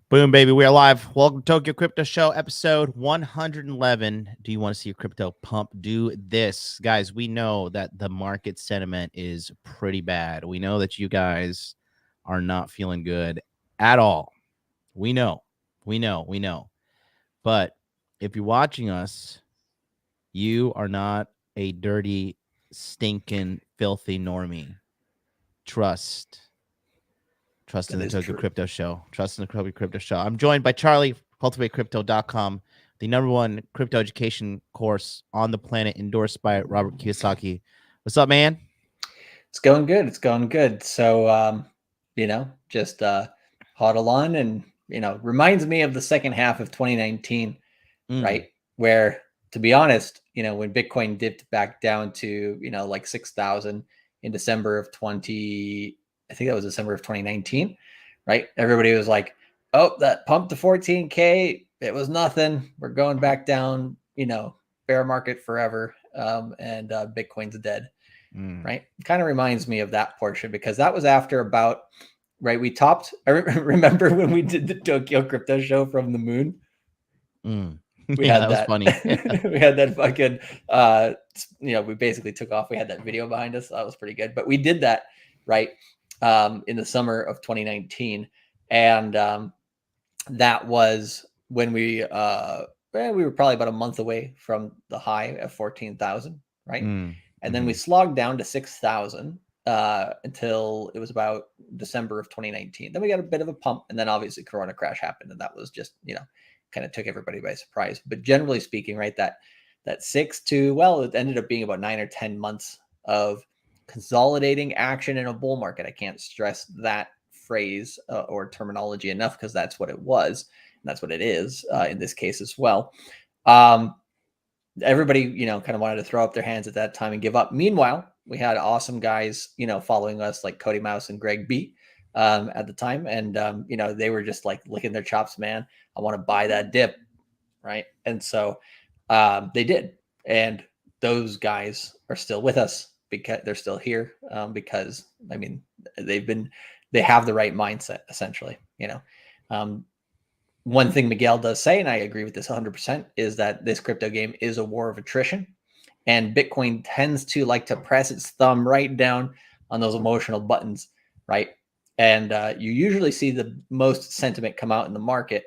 Boom, baby. We are live. Welcome to Tokyo Crypto Show, episode 111. Do you want to see your crypto pump? Do this. Guys, we know that the market sentiment is pretty bad. We know that you guys are not feeling good at all. We know. But if you're watching us, you are not a dirty, stinking, filthy normie. Trust in the Tokyo Crypto Show. Trust in the Tokyo Crypto Show. I'm joined by Charlie, cultivatecrypto.com, the #1 crypto education course on the planet, endorsed by Robert Kiyosaki. What's up, man? It's going good. So, just huddle on and, reminds me of the second half of 2019, right? Where, to be honest, when Bitcoin dipped back down to, like 6,000 in December of 2019, right? Everybody was like, oh, that pump to 14K, it was nothing. We're going back down, bear market forever. And Bitcoin's dead. Right. Kind of reminds me of that portion because that was after about, right. We topped. I remember when we did the Tokyo Crypto Show from the moon. We had that was funny. We had that fucking, we basically took off. We had that video behind us. That was pretty good. But we did that, right, in the summer of 2019. And that was when we were probably about a month away from the high of 14,000, right? And then we slogged down to 6,000 until it was about December of 2019. Then we got a bit of a pump, and then obviously Corona crash happened, and that was just, kind of took everybody by surprise. But generally speaking, right, that it ended up being about 9 or 10 months of consolidating action in a bull market. I can't stress that phrase or terminology enough because that's what it was, and that's what it is in this case as well. Everybody, kind of wanted to throw up their hands at that time and give up. Meanwhile, we had awesome guys, following us like Cody Mouse and Greg B at the time. And, they were just like licking their chops, man. I want to buy that dip. Right. And so they did. And those guys are still with us because they're still here because, I mean, they have the right mindset, essentially, One thing Miguel does say, and I agree with this 100%, is that this crypto game is a war of attrition. And Bitcoin tends to like to press its thumb right down on those emotional buttons, right? And you usually see the most sentiment come out in the market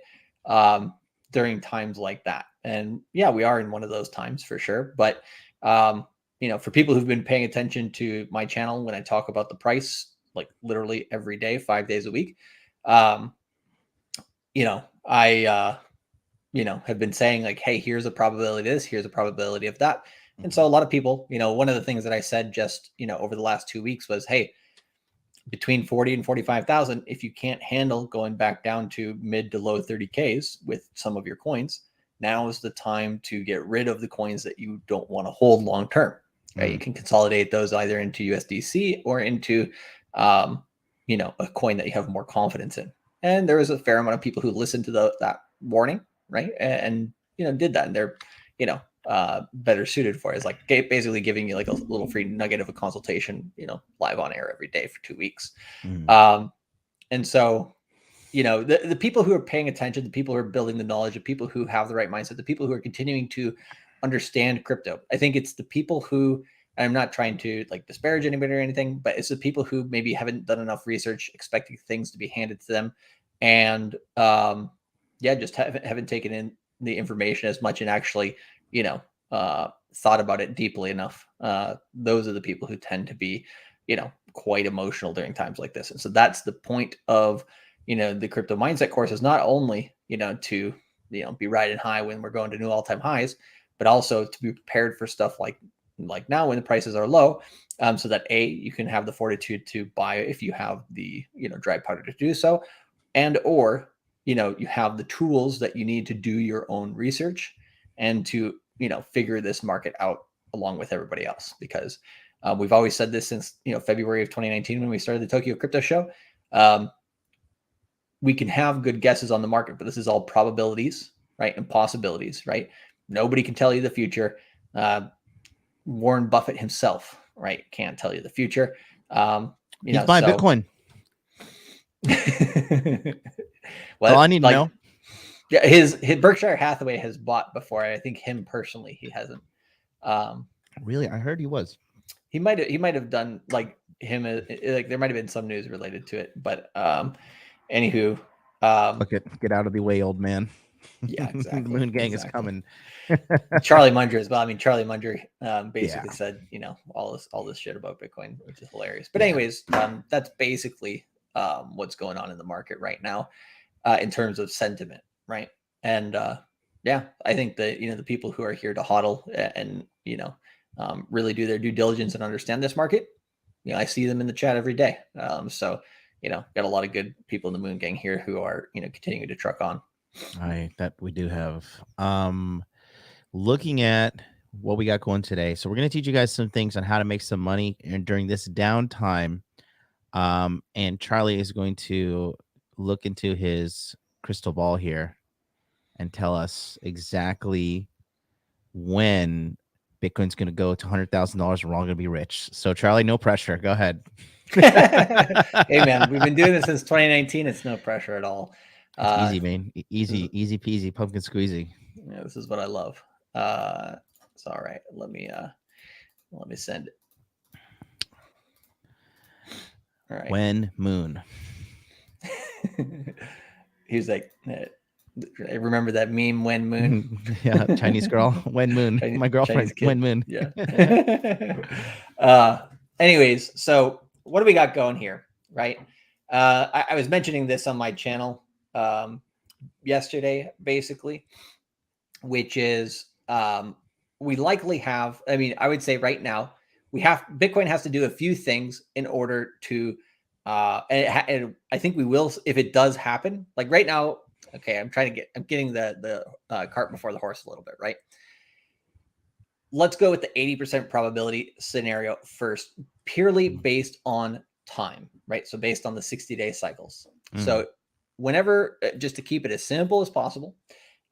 during times like that. And yeah, we are in one of those times for sure. But, for people who've been paying attention to my channel when I talk about the price, like literally every day, 5 days a week, I, have been saying like, hey, here's a probability of this, here's a probability of that. And so a lot of people, one of the things that I said just, over the last 2 weeks was, hey, between 40 and 45,000, if you can't handle going back down to mid to low 30Ks with some of your coins, now is the time to get rid of the coins that you don't want to hold long term. Right? You can consolidate those either into USDC or into, a coin that you have more confidence in. And there was a fair amount of people who listened to that warning, right? And did that. And they're, better suited for it. It's like basically giving you like a little free nugget of a consultation, live on air every day for 2 weeks. And so, the people who are paying attention, the people who are building the knowledge, the people who have the right mindset, the people who are continuing to understand crypto, I think it's the people who, and I'm not trying to like disparage anybody or anything, but it's the people who maybe haven't done enough research, expecting things to be handed to them, and just haven't taken in the information as much and actually, thought about it deeply enough. Those are the people who tend to be, quite emotional during times like this. And so that's the point of, the crypto mindset course is not only, to, be riding high when we're going to new all-time highs, but also to be prepared for stuff like now when the prices are low, so that you can have the fortitude to buy if you have the, dry powder to do so, and or, you have the tools that you need to do your own research and to, figure this market out along with everybody else. Because we've always said this since, February of 2019, when we started the Tokyo Crypto Show. We can have good guesses on the market, but this is all probabilities, right? And possibilities, right? Nobody can tell you the future. Warren Buffett himself, right, can't tell you the future. He's buying Bitcoin. Well, I need to know. Yeah, his Berkshire Hathaway has bought before. I think him personally, he hasn't. Really, I heard he was. He might have done like him. Like there might have been some news related to it, but anywho, Look get out of the way, old man. Yeah, exactly. The Moon Gang is coming. Charlie Munger as well. I mean, Charlie Munger basically Yeah. said, all this shit about Bitcoin, which is hilarious. But anyways, that's basically what's going on in the market right now in terms of sentiment, right? And yeah, I think that the people who are here to hodl and really do their due diligence and understand this market, I see them in the chat every day. So got a lot of good people in the Moon Gang here who are continuing to truck on. That we do have. Looking at what we got going today, so we're going to teach you guys some things on how to make some money during this downtime. And Charlie is going to look into his crystal ball here and tell us exactly when Bitcoin's going to go to $100,000 and we're all going to be rich. So Charlie, no pressure. Go ahead. Hey man, we've been doing this since 2019. It's no pressure at all. It's easy, man. Easy peasy, pumpkin squeezy. Yeah, this is what I love. It's all right. Let me send it. All right. When Moon. He was like, I remember that meme, When Moon. Yeah, Chinese girl, When Moon. My girlfriend, When Moon. Yeah. Anyways, so what do we got going here, right? I was mentioning this on my channel yesterday, basically, which is we likely have, I would say right now, Bitcoin has to do a few things in order to, and I think we will, if it does happen, like right now, okay, I'm getting the cart before the horse a little bit, right? Let's go with the 80% probability scenario first, purely based on time, right? So based on the 60-day cycles. So whenever, just to keep it as simple as possible,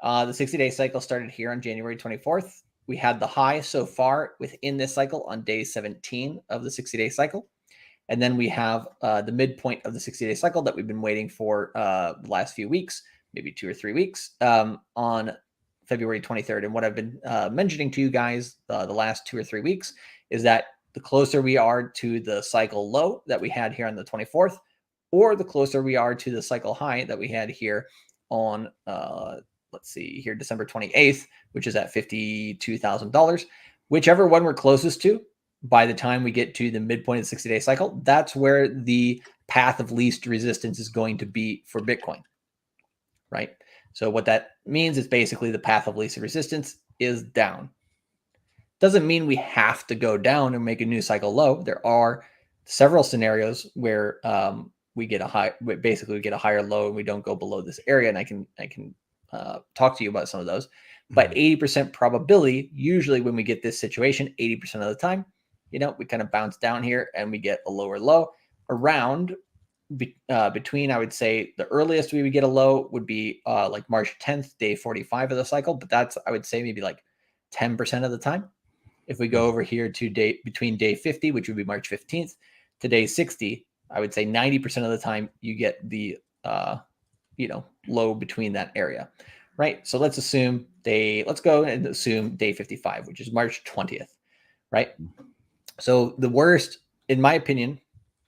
the 60-day cycle started here on January 24th. We had the high so far within this cycle on day 17 of the 60-day cycle. And then we have the midpoint of the 60-day cycle that we've been waiting for the last few weeks, maybe 2 or 3 weeks, on February 23rd. And what I've been mentioning to you guys the last 2 or 3 weeks is that the closer we are to the cycle low that we had here on the 24th, or the closer we are to the cycle high that we had here on, let's see here, December 28th, which is at $52,000, whichever one we're closest to, by the time we get to the midpoint of the 60-day cycle, that's where the path of least resistance is going to be for Bitcoin, right? So what that means is basically the path of least resistance is down. Doesn't mean we have to go down and make a new cycle low. There are several scenarios where we get basically get a higher low and we don't go below this area. And I can talk to you about some of those. But 80% probability, usually when we get this situation, 80% of the time, we kind of bounce down here and we get a lower low around between, I would say the earliest we would get a low would be like March 10th, day 45 of the cycle. But that's, I would say, maybe like 10% of the time. If we go over here to between day 50, which would be March 15th, to day 60, I would say 90% of the time you get the low between that area, right? So let's go and assume day 55, which is March 20th, right? So the worst, in my opinion,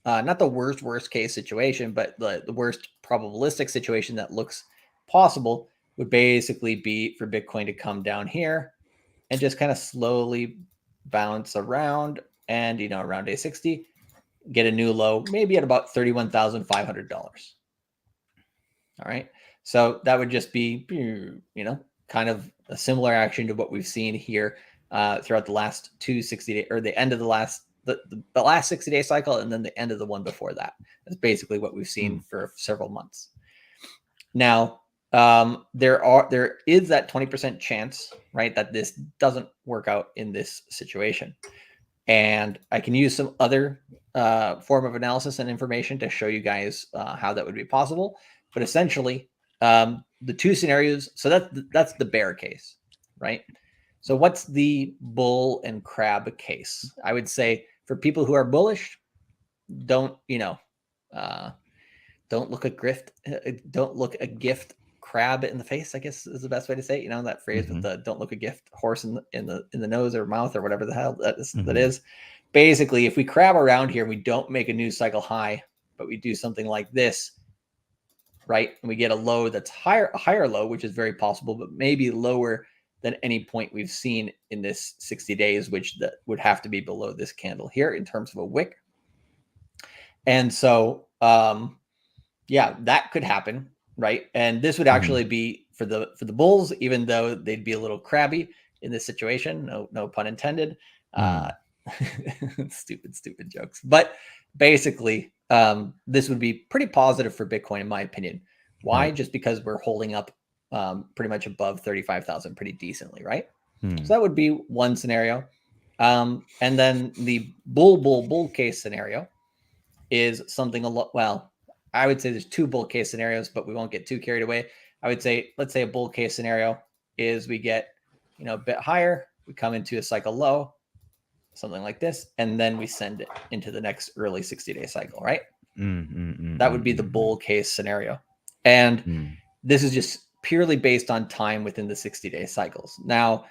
not the worst case situation, but the worst probabilistic situation that looks possible would basically be for Bitcoin to come down here and just kind of slowly bounce around and, around day 60, get a new low, maybe at about $31,500. All right. So that would just be, kind of a similar action to what we've seen here throughout the last 260 or the end of the last 60-day cycle, and then the end of the one before that. That's basically what we've seen for several months. Now, there is that 20% chance, right, that this doesn't work out in this situation. And I can use some other form of analysis and information to show you guys how that would be possible. But essentially, the two scenarios, so that's the bear case, right? So what's the bull and crab case? I would say for people who are bullish, don't don't look a gift crab in the face, I guess is the best way to say it. You know, that phrase with the don't look a gift horse in the nose or mouth or whatever the hell that is. Basically, if we crab around here and we don't make a new cycle high, but we do something like this, right? And we get a low that's a higher low, which is very possible, but maybe lower than any point we've seen in this 60 days, which that would have to be below this candle here in terms of a wick. And so, yeah, that could happen, right? And this would actually be for the bulls, even though they'd be a little crabby in this situation. No pun intended. Stupid jokes. But basically, this would be pretty positive for Bitcoin, in my opinion. Why? Right. Just because we're holding up pretty much above 35,000 pretty decently, right? So that would be one scenario. And then the bull case scenario is something a lot. Well, I would say there's two bull case scenarios, but we won't get too carried away. I would say, let's say a bull case scenario is we get, a bit higher, we come into a cycle low, something like this, and then we send it into the next early 60-day cycle, right? That would be the bull case scenario. And this is just purely based on time within the 60-day cycles. Now,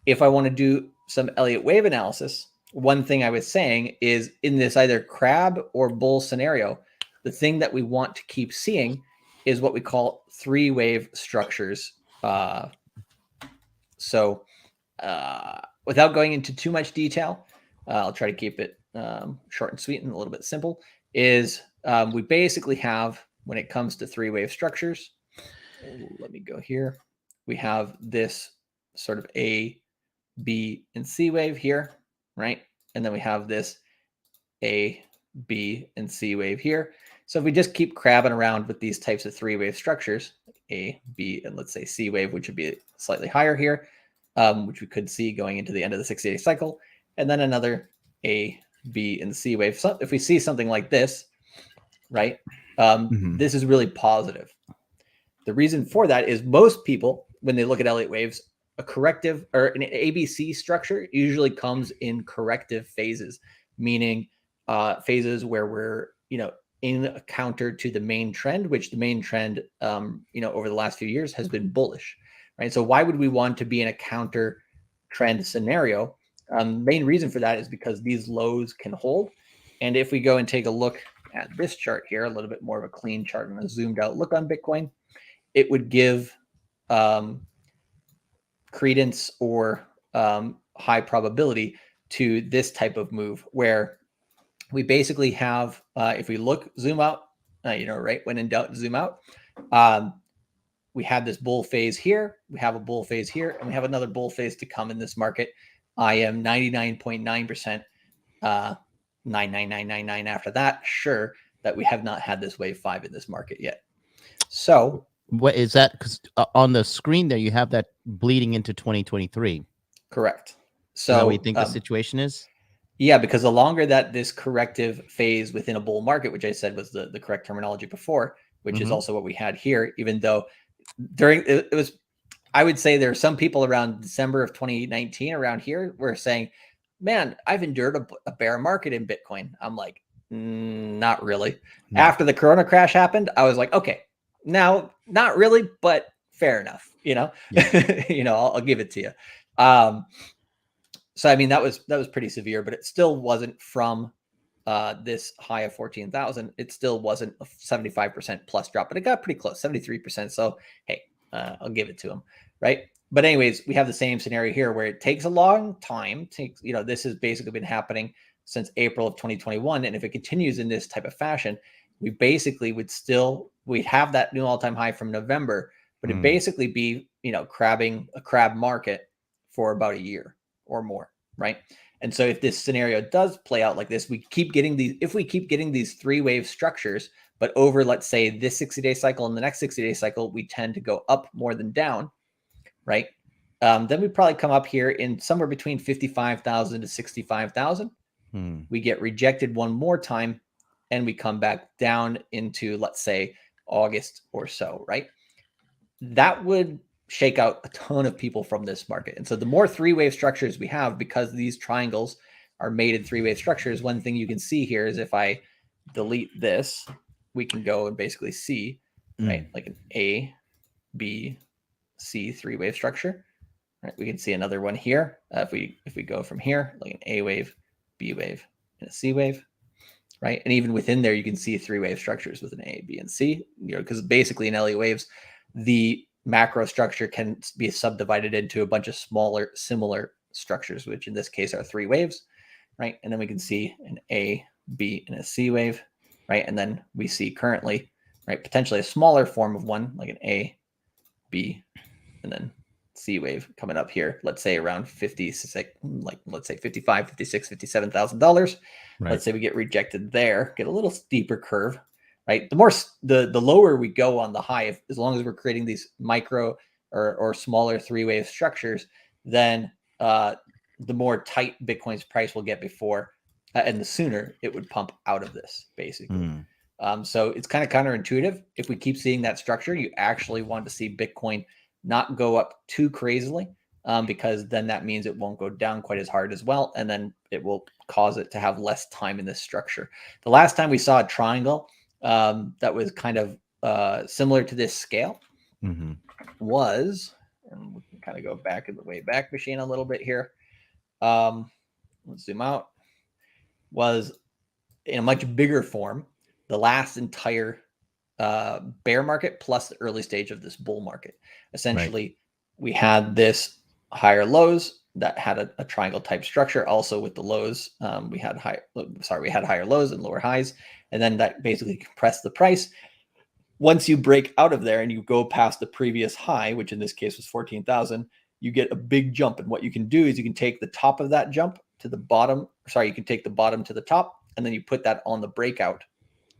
if I want to do some Elliott wave analysis, one thing I was saying is in this either crab or bull scenario, the thing that we want to keep seeing is what we call three-wave structures. So without going into too much detail, I'll try to keep it short and sweet and a little bit simple, is we basically have, when it comes to three-wave structures, let me go here. We have this sort of A, B, and C wave here, right? And then we have this A, B, and C wave here. So if we just keep crabbing around with these types of three-wave structures, A, B, and let's say C wave, which would be slightly higher here, which we could see going into the end of the 60-day cycle, and then another A, B, and C wave. So if we see something like this, right, this is really positive. The reason for that is most people, when they look at Elliott waves, a corrective or an ABC structure usually comes in corrective phases, meaning phases where we're, in a counter to the main trend, which the main trend, over the last few years has been bullish, right? So why would we want to be in a counter trend scenario? Main reason for that is because these lows can hold. And if we go and take a look at this chart here, a little bit more of a clean chart and a zoomed out look on Bitcoin, it would give credence or high probability to this type of move where we basically have, if we zoom out, right, when in doubt, zoom out. We have this bull phase here, we have a bull phase here, and we have another bull phase to come in this market. I am 99.9%, 99999 after that, sure that we have not had this wave 5 in this market yet. So what is that? Because on the screen there, you have that bleeding into 2023. Correct. So is that what you think the situation is? Yeah, because the longer that this corrective phase within a bull market, which I said was the correct terminology before, which is also what we had here, even though during it was, I would say there are some people around December of 2019 around here were saying, man, I've endured a bear market in Bitcoin. I'm like, not really. No. After the Corona crash happened, I was like, okay, now not really, but fair enough. Yeah. I'll give it to you. So, I mean, that was pretty severe, but it still wasn't from this high of 14,000. It still wasn't a 75% plus drop, but it got pretty close, 73%. So, hey, I'll give it to him, right? But anyways, we have the same scenario here where it takes a long time. This has basically been happening since April of 2021. And if it continues in this type of fashion, we basically we'd have that new all-time high from November, but it'd basically be, crabbing a crab market for about a year or more, right? And so if this scenario does play out like this, if we keep getting these three-wave structures, but over, let's say, this 60-day cycle and the next 60-day cycle, we tend to go up more than down, right? Then we probably come up here in somewhere between 55,000 to 65,000. We get rejected one more time, and we come back down into, let's say, August or so, right? That would shake out a ton of people from this market. And so the more three-wave structures we have, because these triangles, are made in three-wave structures. One thing you can see here is if I delete this we can go and basically see, right, like an A, B, C three-wave structure. Right, we can see another one here. If we go from here, like an A wave, B wave, and a C wave, right? And even within there, you can see three-wave structures with an A, B, and C. Because basically in LE waves, the macro structure can be subdivided into a bunch of smaller, similar structures, which in this case are three waves, right? And then we can see an A, B, and a C wave, right? And then we see currently, right, potentially a smaller form of one, like an A, B, and then C wave coming up here, let's say around 56, like let's say 55, 56, $57,000. Right. Let's say we get rejected there, get a little steeper curve, right? The more, the lower we go on the high, as long as we're creating these micro or smaller three-wave structures, then the more tight Bitcoin's price will get before, and the sooner it would pump out of this, basically. So it's kind of counterintuitive. If we keep seeing that structure, you actually want to see Bitcoin not go up too crazily, because then that means it won't go down quite as hard as well. And then it will cause it to have less time in this structure. The last time we saw a triangle that was kind of similar to this scale was, and we can kind of go back in the way back machine a little bit here. Let's zoom out, was in a much bigger form, the last entire bear market plus the early stage of this bull market. Essentially, we had this higher lows that had a triangle type structure. Also with the lows, we had higher lows and lower highs, and then that basically compressed the price. Once you break out of there and you go past the previous high, which in this case was 14,000, you get a big jump. And what you can do is you can take the top of that jump to the bottom. You can take the bottom to the top, and then you put that on the breakout,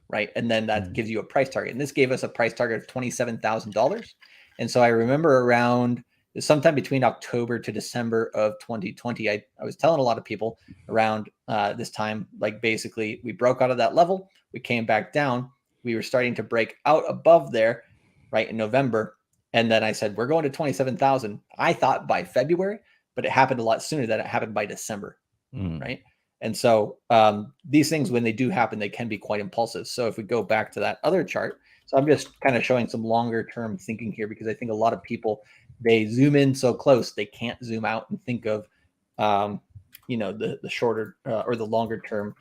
right? And then that gives you a price target. And this gave us a price target of $27,000. And so I remember around sometime between October to December of 2020, I was telling a lot of people around this time, like basically we broke out of that level, we came back down, we were starting to break out above there, right, in November. And then I said, we're going to 27,000. I thought by February, but it happened a lot sooner than it happened by December, right? And so these things, when they do happen, they can be quite impulsive. So if we go back to that other chart, so I'm just kind of showing some longer term thinking here, because I think a lot of people, they zoom in so close, they can't zoom out and think of, the shorter or the longer term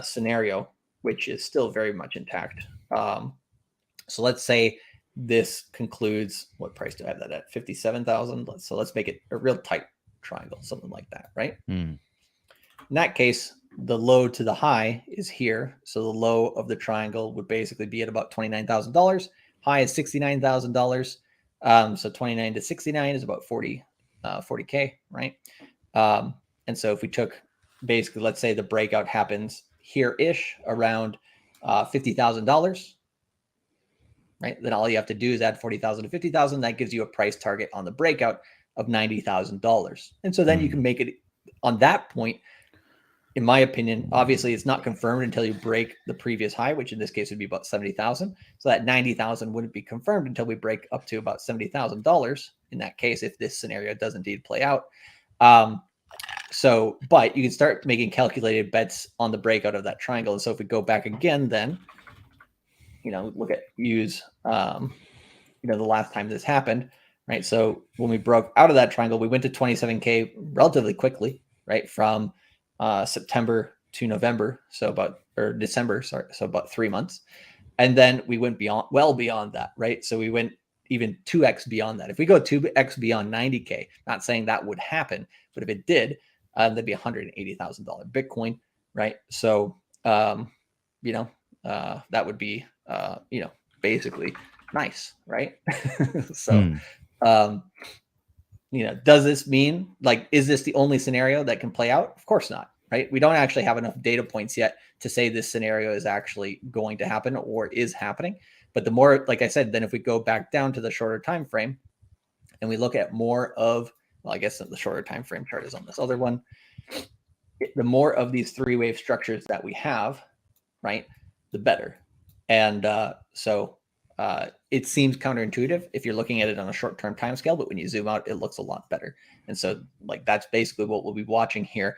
scenario, which is still very much intact. So let's say this concludes, what price do I have that at? 57,000. So let's make it a real tight triangle, something like that, right? In that case, the low to the high is here. So the low of the triangle would basically be at about $29,000. High is $69,000. So 29 to 69 is about 40K, right? And so if we took basically, let's say the breakout happens here-ish around $50,000, right? Then all you have to do is add 40,000 to 50,000. That gives you a price target on the breakout of $90,000. And so then you can make it on that point. In my opinion, obviously it's not confirmed until you break the previous high, which in this case would be about 70,000. So that 90,000 wouldn't be confirmed until we break up to about $70,000 in that case, if this scenario does indeed play out. But you can start making calculated bets on the breakout of that triangle. And so if we go back again, then, use the last time this happened, right? So when we broke out of that triangle, we went to 27K relatively quickly, right? From September to November, December, so about 3 months. And then we went well beyond that, right? So we went even 2x beyond that. If we go 2x beyond 90K, not saying that would happen, but if it did, that'd be $180,000 Bitcoin, right? So, that would be, basically nice, right? So, does this mean, is this the only scenario that can play out? Of course not, right? We don't actually have enough data points yet to say this scenario is actually going to happen or is happening. But the more, like I said, then if we go back down to the shorter time frame and we look at more of, I guess the shorter time frame chart is on this other one. The more of these three-wave structures that we have, right, the better. And so it seems counterintuitive if you're looking at it on a short-term time scale, but when you zoom out, it looks a lot better. And so that's basically what we'll be watching here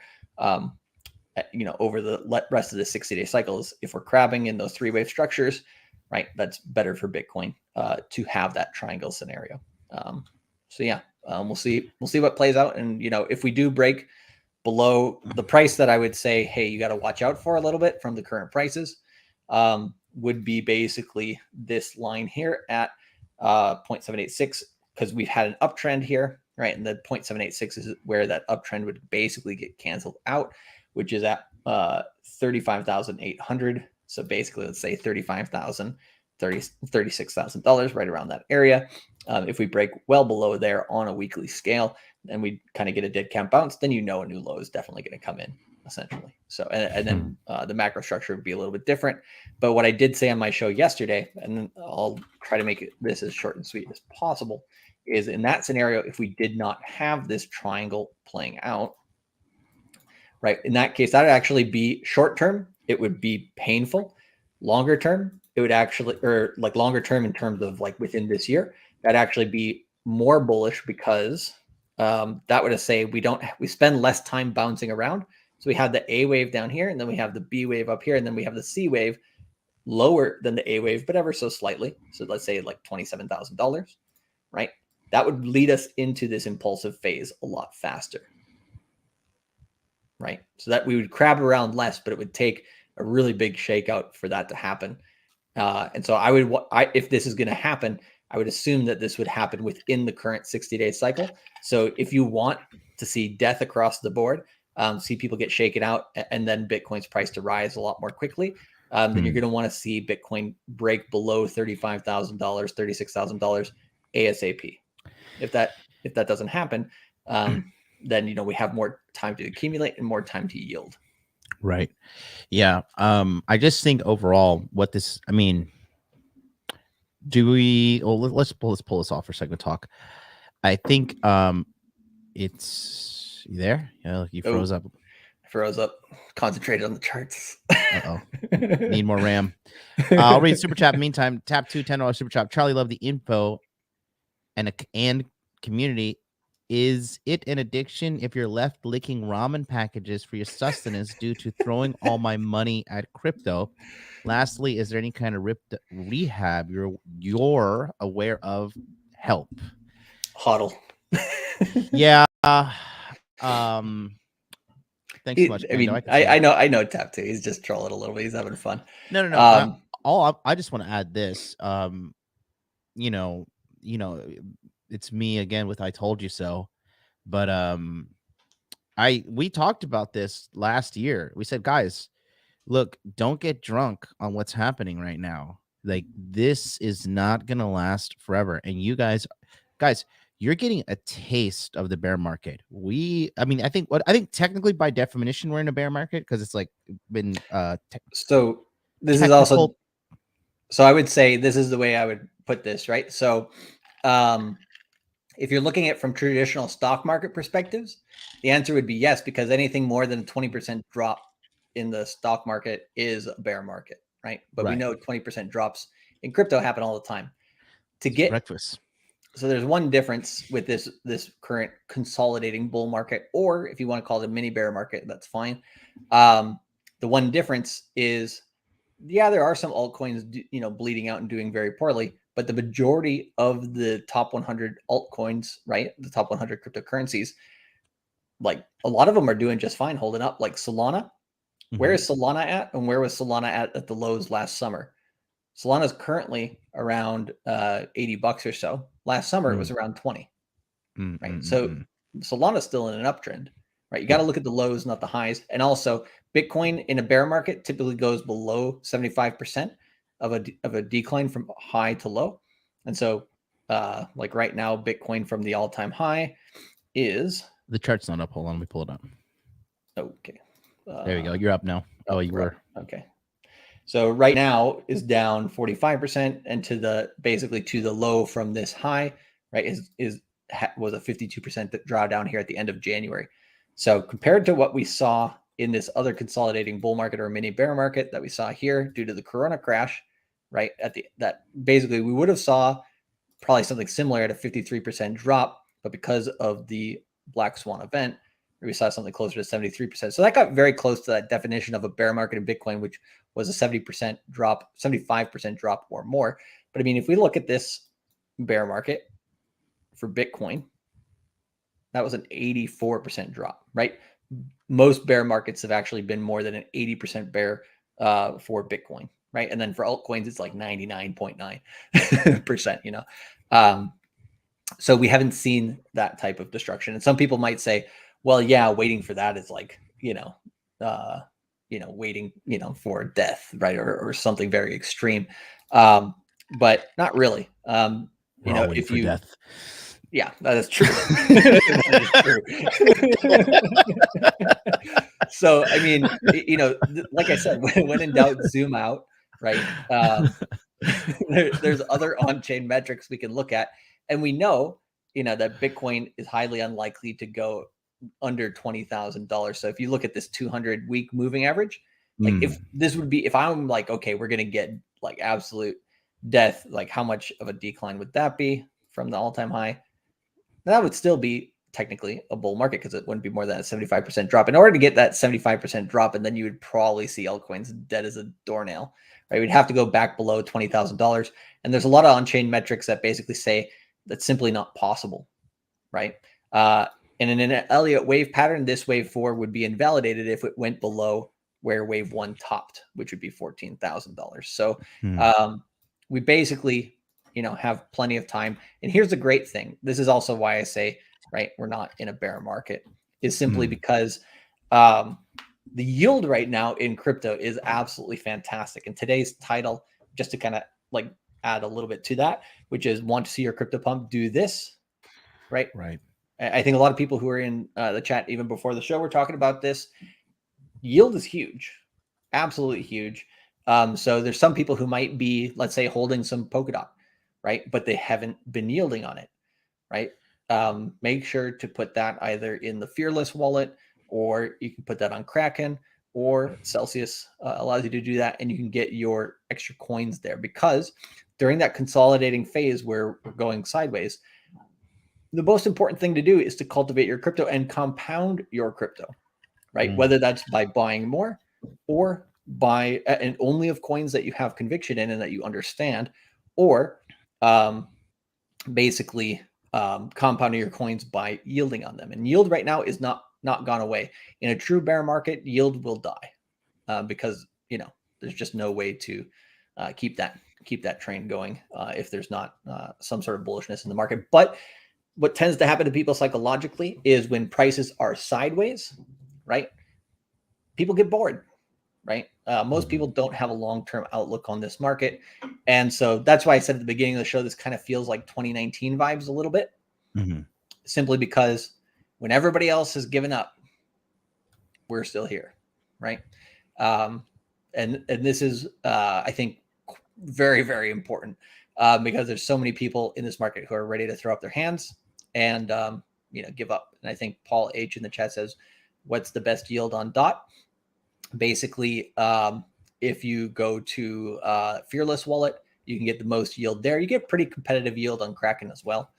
over the rest of the 60-day cycles, if we're crabbing in those 3-wave structures, right, that's better for Bitcoin to have that triangle scenario. So yeah, we'll see what plays out. And, if we do break below the price that I would say, hey, you got to watch out for a little bit from the current prices, would be basically this line here at 0.786, because we've had an uptrend here, right? And the 0.786 is where that uptrend would basically get canceled out, which is at 35,800. So basically, let's say $35,000, $36,000, right around that area. If we break well below there on a weekly scale, and we kind of get a dead cat bounce, then a new low is definitely going to come in, essentially. So, and then the macro structure would be a little bit different. But what I did say on my show yesterday, and I'll try to make this as short and sweet as possible, is in that scenario, if we did not have this triangle playing out, right, in that case, that would actually be short term. It would be painful. Longer term, it would actually, or like longer term in terms of like within this year, that'd actually be more bullish, because that would say we spend less time bouncing around. So we have the A wave down here, and then we have the B wave up here, and then we have the C wave lower than the A wave, but ever so slightly. So let's say like $27,000, right? That would lead us into this impulsive phase a lot faster, right? So that we would crab around less, but it would take a really big shakeout for that to happen. And so if this is going to happen, I would assume that this would happen within the current 60-day cycle. So if you want to see death across the board, see people get shaken out, and then Bitcoin's price to rise a lot more quickly, then you're going to want to see Bitcoin break below $35,000, $36,000 ASAP. If that doesn't happen, then we have more time to accumulate and more time to yield. Right. Yeah. I just think overall, let's pull this off for a second talk. I think it's you there. You froze up. I froze up. Concentrated on the charts. Uh-oh. Need more RAM. I'll read super chat. Meantime, tap $10 super chat. Charlie, love the info and community. Is it an addiction if you're left licking ramen packages for your sustenance due to throwing all my money at crypto? Lastly, is there any kind of rehab you're aware of? Help. Hodl. Yeah. Thanks so much. I mean, I know Tap too. He's just trolling a little bit. He's having fun. No. I just want to add this. It's me again with I told you so. But we talked about this last year. We said, guys, look, don't get drunk on what's happening right now. Like, this is not gonna last forever. And you guys, you're getting a taste of the bear market. I think technically by definition we're in a bear market, because it's like been so this is also, so I would say this is the way I would put this, right? So if you're looking at it from traditional stock market perspectives, the answer would be yes, because anything more than a 20% drop in the stock market is a bear market, right? But we know 20% drops in crypto happen all the time. Breakfast. So there's one difference with this current consolidating bull market, or if you want to call it a mini bear market, that's fine. The one difference is, there are some altcoins, bleeding out and doing very poorly, but the majority of the top 100 altcoins, right, the top 100 cryptocurrencies, like a lot of them are doing just fine, holding up. Like Solana, where is Solana at, and where was Solana at the lows last summer? Solana's currently around $80 or so. Last summer it was around 20, right? So Solana's still in an uptrend, right? You got to look at the lows, not the highs. And also, Bitcoin in a bear market typically goes below 75% of a decline from high to low. And so, like right now, Bitcoin from the all-time high is, the chart's not up. Hold on, let me pull it up. Okay. There you go. You're up now. Oh, you were. Okay. So right now is down 45%, and basically to the low from this high, right, was a 52% drawdown here at the end of January. So compared to what we saw in this other consolidating bull market or mini bear market that we saw here due to the Corona crash, right, that basically we would have saw probably something similar at a 53% drop, but because of the Black Swan event, We saw something closer to 73%. So that got very close to that definition of a bear market in Bitcoin, which was a 70% drop, 75% drop or more. But I mean, if we look at this bear market for Bitcoin, that was an 84% drop, right? Most bear markets have actually been more than an 80% bear for Bitcoin, right? And then for altcoins, it's like 99.9%, you know? So we haven't seen that type of destruction. And some people might say, well, yeah, waiting for that is like, waiting, for death, right? Or something very extreme. But not really. We're all waiting for death. Yeah, that is true. That is true. So, I mean, like I said, when in doubt, zoom out, right? There's other on-chain metrics we can look at, and we know, that Bitcoin is highly unlikely to go under $20,000. So if you look at this 200-week moving average, like if I'm like, okay, we're gonna get like absolute death, like how much of a decline would that be from the all-time high? That would still be technically a bull market because it wouldn't be more than a 75% drop. In order to get that 75% drop, and then you would probably see altcoins dead as a doornail, right? We'd have to go back below $20,000. And there's a lot of on-chain metrics that basically say that's simply not possible, right? And in an Elliott wave pattern, this wave 4 would be invalidated if it went below where wave 1 topped, which would be $14,000. So we basically have plenty of time. And here's the great thing. This is also why I say, right, we're not in a bear market, is simply because the yield right now in crypto is absolutely fantastic. And today's title, just to kind of like add a little bit to that, which is want to see your crypto pump, do this, right? Right. I think a lot of people who are in the chat, even before the show, were talking about this. Yield is huge, absolutely huge. So there's some people who might be, let's say, holding some Polkadot, right? But they haven't been yielding on it, right? Make sure to put that either in the Fearless wallet, or you can put that on Kraken, or Celsius allows you to do that, and you can get your extra coins there. Because during that consolidating phase where we're going sideways, the most important thing to do is to cultivate your crypto and compound your crypto, right? Whether that's by buying more or buy and only of coins that you have conviction in and that you understand, or basically compounding your coins by yielding on them. And yield right now is not gone away. In a true bear market, yield will die because there's just no way to keep that train going if there's not some sort of bullishness in the market. But what tends to happen to people psychologically is when prices are sideways, right? People get bored, right? Most people don't have a long-term outlook on this market. And so that's why I said at the beginning of the show, this kind of feels like 2019 vibes a little bit, simply because when everybody else has given up, we're still here, right? And this is, I think, very, very important because there's so many people in this market who are ready to throw up their hands and, give up. And I think Paul H in the chat says, what's the best yield on DOT? Basically, if you go to Fearless wallet, you can get the most yield there. You get pretty competitive yield on Kraken as well.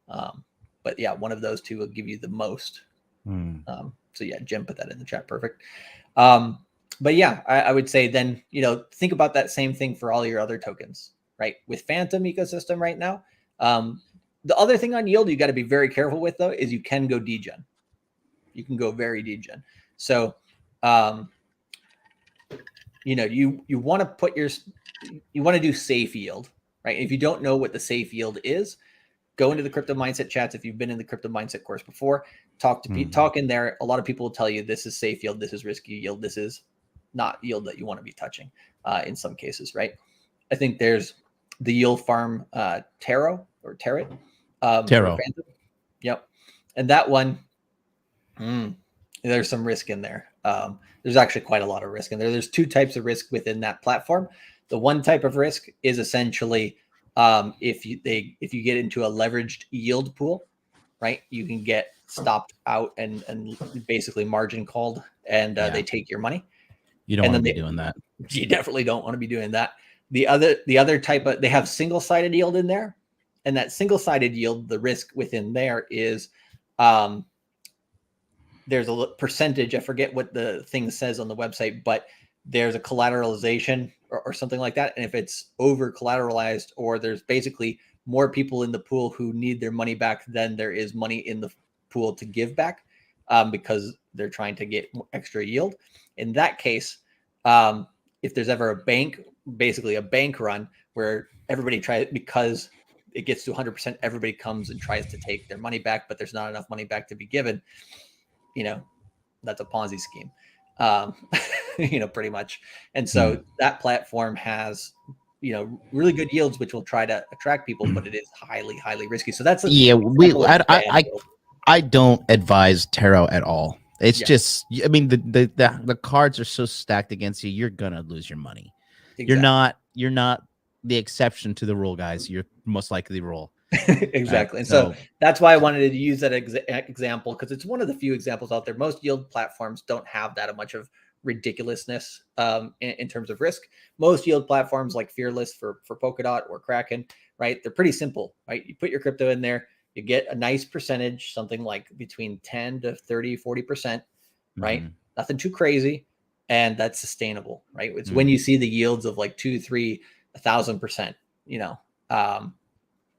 But yeah, one of those two will give you the most. So yeah, Jim put that in the chat. Perfect. But yeah, I would say then, think about that same thing for all your other tokens, right? With Phantom ecosystem right now. The other thing on yield you got to be very careful with, though, is you can go degen. You can go very degen. So, you want to put you want to do safe yield, right? If you don't know what the safe yield is, go into the crypto mindset chats. If you've been in the crypto mindset course before, talk in there. A lot of people will tell you this is safe yield, this is risky yield, this is not yield that you want to be touching in some cases, right? I think there's the yield farm Tarot. Yep. And that one, there's some risk in there. There's actually quite a lot of risk in there. There's two types of risk within that platform. The one type of risk is essentially if you get into a leveraged yield pool, right? You can get stopped out and basically margin called, and they take your money. You don't want to be doing that. You definitely don't want to be doing that. The other type of, they have single-sided yield in there, and that single-sided yield, the risk within there is there's a percentage, I forget what the thing says on the website, but there's a collateralization or something like that. And if it's over collateralized, or there's basically more people in the pool who need their money back than there is money in the pool to give back, because they're trying to get extra yield. In that case, if there's ever a bank, basically a bank run where everybody tries, because it gets to 100%, everybody comes and tries to take their money back, but there's not enough money back to be given, that's a Ponzi scheme, pretty much. And so that platform has, really good yields, which will try to attract people, but it is highly, highly risky. So that's I don't advise tarot at all. It's just, I mean, the cards are so stacked against you, you're gonna lose your money. Exactly. You're not the exception to the rule, guys. You're most likely the rule. Exactly. Right? And so that's why I wanted to use that example, because it's one of the few examples out there. Most yield platforms don't have that much of ridiculousness in terms of risk. Most yield platforms like Fearless for Polkadot or Kraken, right? They're pretty simple, right? You put your crypto in there, you get a nice percentage, something like between 10 to 30, 40%, right? Mm-hmm. Nothing too crazy. And that's sustainable, right? It's when you see the yields of like 2, 3, 1,000%,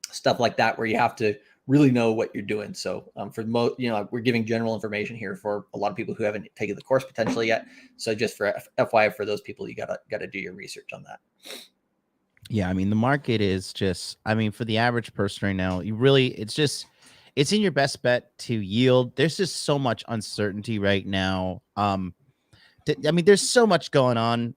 stuff like that, where you have to really know what you're doing. So for most, we're giving general information here for a lot of people who haven't taken the course potentially yet. So just for FYI, for those people, you gotta do your research on that. Yeah, I mean, the market is just, I mean, for the average person right now, it's in your best bet to yield. There's just so much uncertainty right now. I mean, there's so much going on.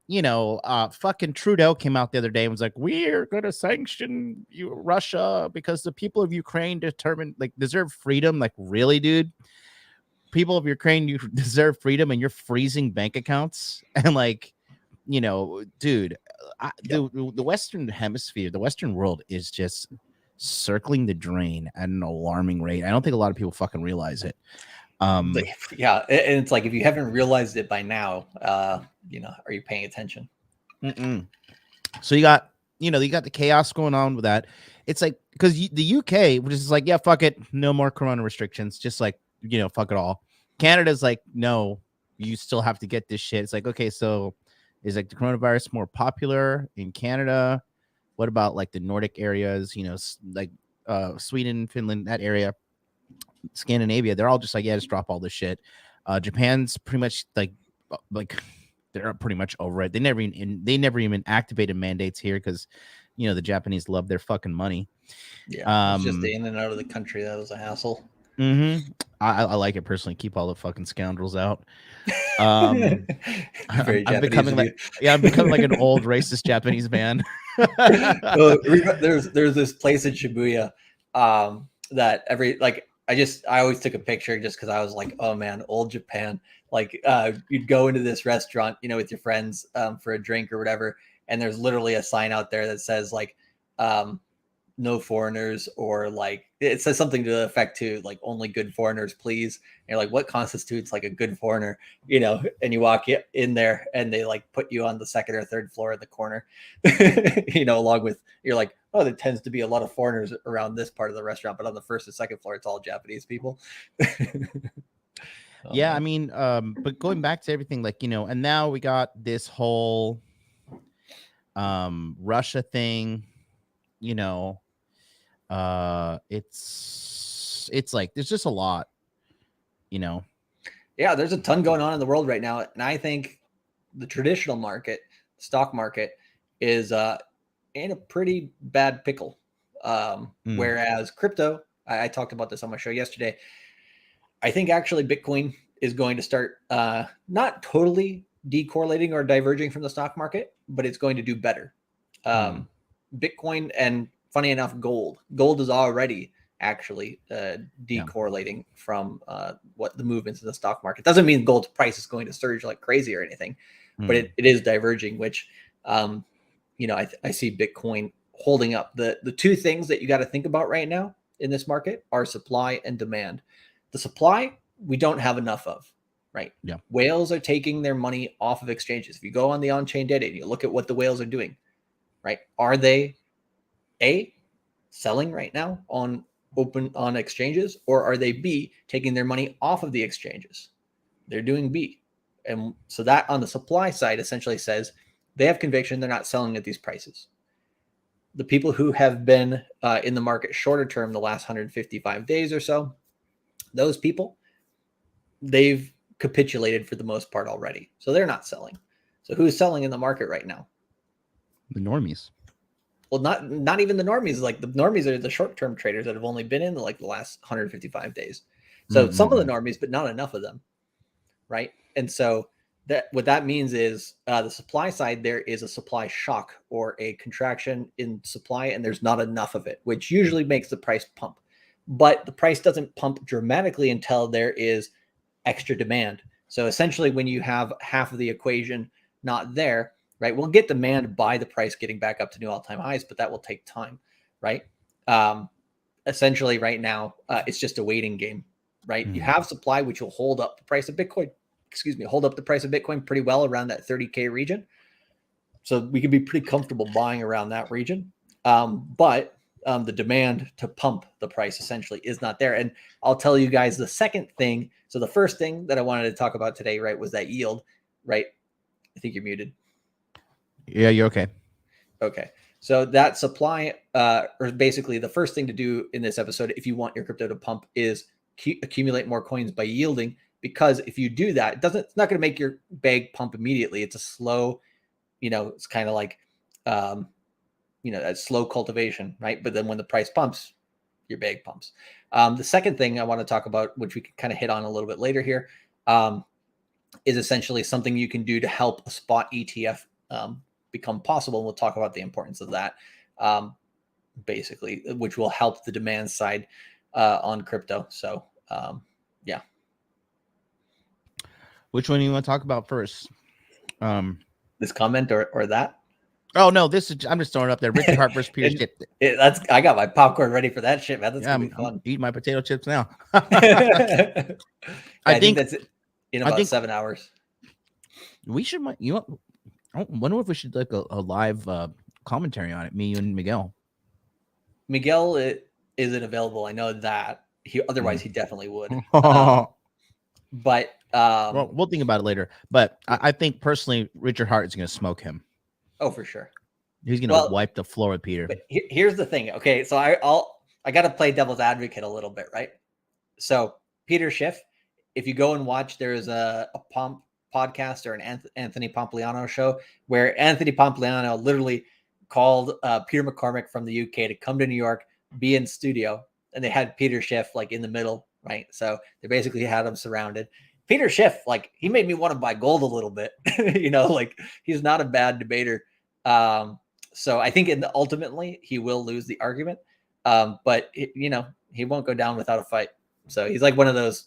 Fucking Trudeau came out the other day and was like, "We're gonna sanction Russia because the people of Ukraine deserve freedom." Like, really, dude? People of Ukraine, you deserve freedom, and you're freezing bank accounts and dude, the Western Hemisphere, the Western world is just circling the drain at an alarming rate. I don't think a lot of people fucking realize it. Yeah, and it's like, if you haven't realized it by now, are you paying attention? So you got the chaos going on with that. It's like, because the UK, which is like, yeah, fuck it, no more corona restrictions, just like, fuck it all. Canada's like, no, you still have to get this shit. It's like, okay, so is like the coronavirus more popular in Canada? What about like the Nordic areas, like Sweden, Finland, that area, Scandinavia? They're all just like, yeah, just drop all this shit. Japan's pretty much like they're pretty much over it. They never even activated mandates here because the Japanese love their fucking money. Yeah, it's just the in and out of the country that was a hassle. I like it personally. Keep all the fucking scoundrels out. I'm becoming like an old racist Japanese man. Well, there's this place in Shibuya that I always took a picture just because I was like, oh man, old Japan. Like you'd go into this restaurant, with your friends for a drink or whatever, and there's literally a sign out there that says like no foreigners, or like it says something to the effect to like only good foreigners, please. And you're like, what constitutes like a good foreigner? And you walk in there and they like put you on the second or third floor in the corner, along with, you're like, oh, there tends to be a lot of foreigners around this part of the restaurant, but on the first and second floor, it's all Japanese people. Yeah, I mean, but going back to everything, like, and now we got this whole Russia thing, it's like there's just a lot, Yeah, there's a ton going on in the world right now, and I think the traditional market, stock market, is in a pretty bad pickle. Whereas crypto, I talked about this on my show yesterday, I think actually Bitcoin is going to start not totally decorrelating or diverging from the stock market, but it's going to do better. Bitcoin, and funny enough, gold is already actually decorrelating from what the movements in the stock market. Doesn't mean gold's price is going to surge like crazy or anything, but it is diverging, which I see Bitcoin holding up. The two things that you got to think about right now in this market are supply and demand. The supply, we don't have enough of, right? Yeah. Whales are taking their money off of exchanges. If you go on the on-chain data and you look at what the whales are doing, right? Are they selling right now on exchanges, or are they taking their money off of the exchanges? they're doing B. And so that on the supply side essentially says they have conviction they're not selling at these prices. The people who have been in the market shorter term, the last 155 days or so, those people, they've capitulated for the most part already. So they're not selling. So who's selling in the market right now? The normies. Well, not even the normies. Like the normies are the short-term traders that have only been in like the last 155 days. So some of the normies, but not enough of them, right? And so that what that means is the supply side, there is a supply shock or a contraction in supply, and there's not enough of it, which usually makes the price pump. But the price doesn't pump dramatically until there is extra demand. So essentially, when you have half of the equation not there, right, we'll get demand by the price getting back up to new all-time highs, but that will take time, right? Essentially, right now, it's just a waiting game, right? You have supply, which will hold up the price of Bitcoin. Hold up the price of Bitcoin pretty well around that 30K region. So we can be pretty comfortable buying around that region. But the demand to pump the price essentially is not there. And I'll tell you guys the second thing. So the first thing that I wanted to talk about today, right, was that yield, right? I think you're muted. Yeah, you're okay. Okay. So that supply, or basically the first thing to do in this episode, if you want your crypto to pump, is accumulate more coins by yielding. Because if you do that, it's not going to make your bag pump immediately. It's a slow, it's kind of like, that slow cultivation, right? But then when the price pumps, your bag pumps. The second thing I want to talk about, which we can kind of hit on a little bit later here, is essentially something you can do to help a spot ETF become possible. And we'll talk about the importance of that, basically, which will help the demand side on crypto. So, yeah. Which one do you want to talk about first? This comment or that? Oh no, this is I'm just throwing it up there. Richard Hart versus Peter Schiff. I got my popcorn ready for that shit, man. That's gonna be fun. I'm eating my potato chips now. I think that's it in about 7 hours. We should, I wonder if we should like a live commentary on it. Me, you, and Miguel. Miguel isn't available. I know that otherwise he definitely would. But well, we'll think about it later. But I think personally, Richard Hart is going to smoke him. Oh, for sure. He's going to wipe the floor with Peter. But here's the thing. Okay, so I got to play devil's advocate a little bit, right? So Peter Schiff, if you go and watch, there's a podcast or an Anthony Pompliano show where Anthony Pompliano literally called Peter McCormick from the UK to come to New York, be in studio, and they had Peter Schiff like in the middle, right? So they basically had him surrounded. Peter Schiff, like, he made me want to buy gold a little bit, like he's not a bad debater. So I think ultimately he will lose the argument, but he won't go down without a fight. So he's like one of those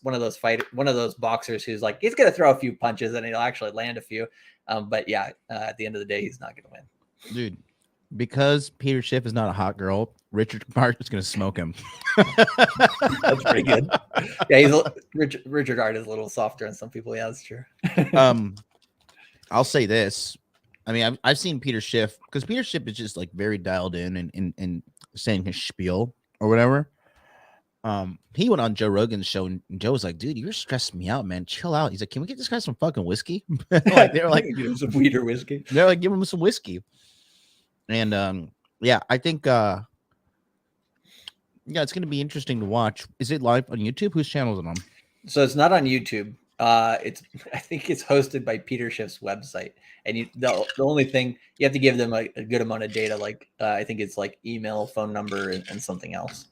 boxers who's like, he's going to throw a few punches and he'll actually land a few. But yeah, at the end of the day, he's not going to win. Dude, because Peter Schiff is not a hot girl, Richard Hart is going to smoke him. That's pretty good. Yeah, Richard Hart is a little softer on some people. Yeah, that's true. I'll say this. I mean, I've seen Peter Schiff, because Peter Schiff is just like very dialed in and saying his spiel or whatever. He went on Joe Rogan's show and Joe was like, dude, you're stressing me out, man. Chill out. He's like, can we get this guy some fucking whiskey? Like, they were like, give him some weed or whiskey. They're like, give him some whiskey. And yeah, I think it's gonna be interesting to watch. Is it live on YouTube? Whose channel is it on? So it's not on YouTube. I think it's hosted by Peter Schiff's website, and the only thing you have to give them a good amount of data, like I think it's like email, phone number, and something else.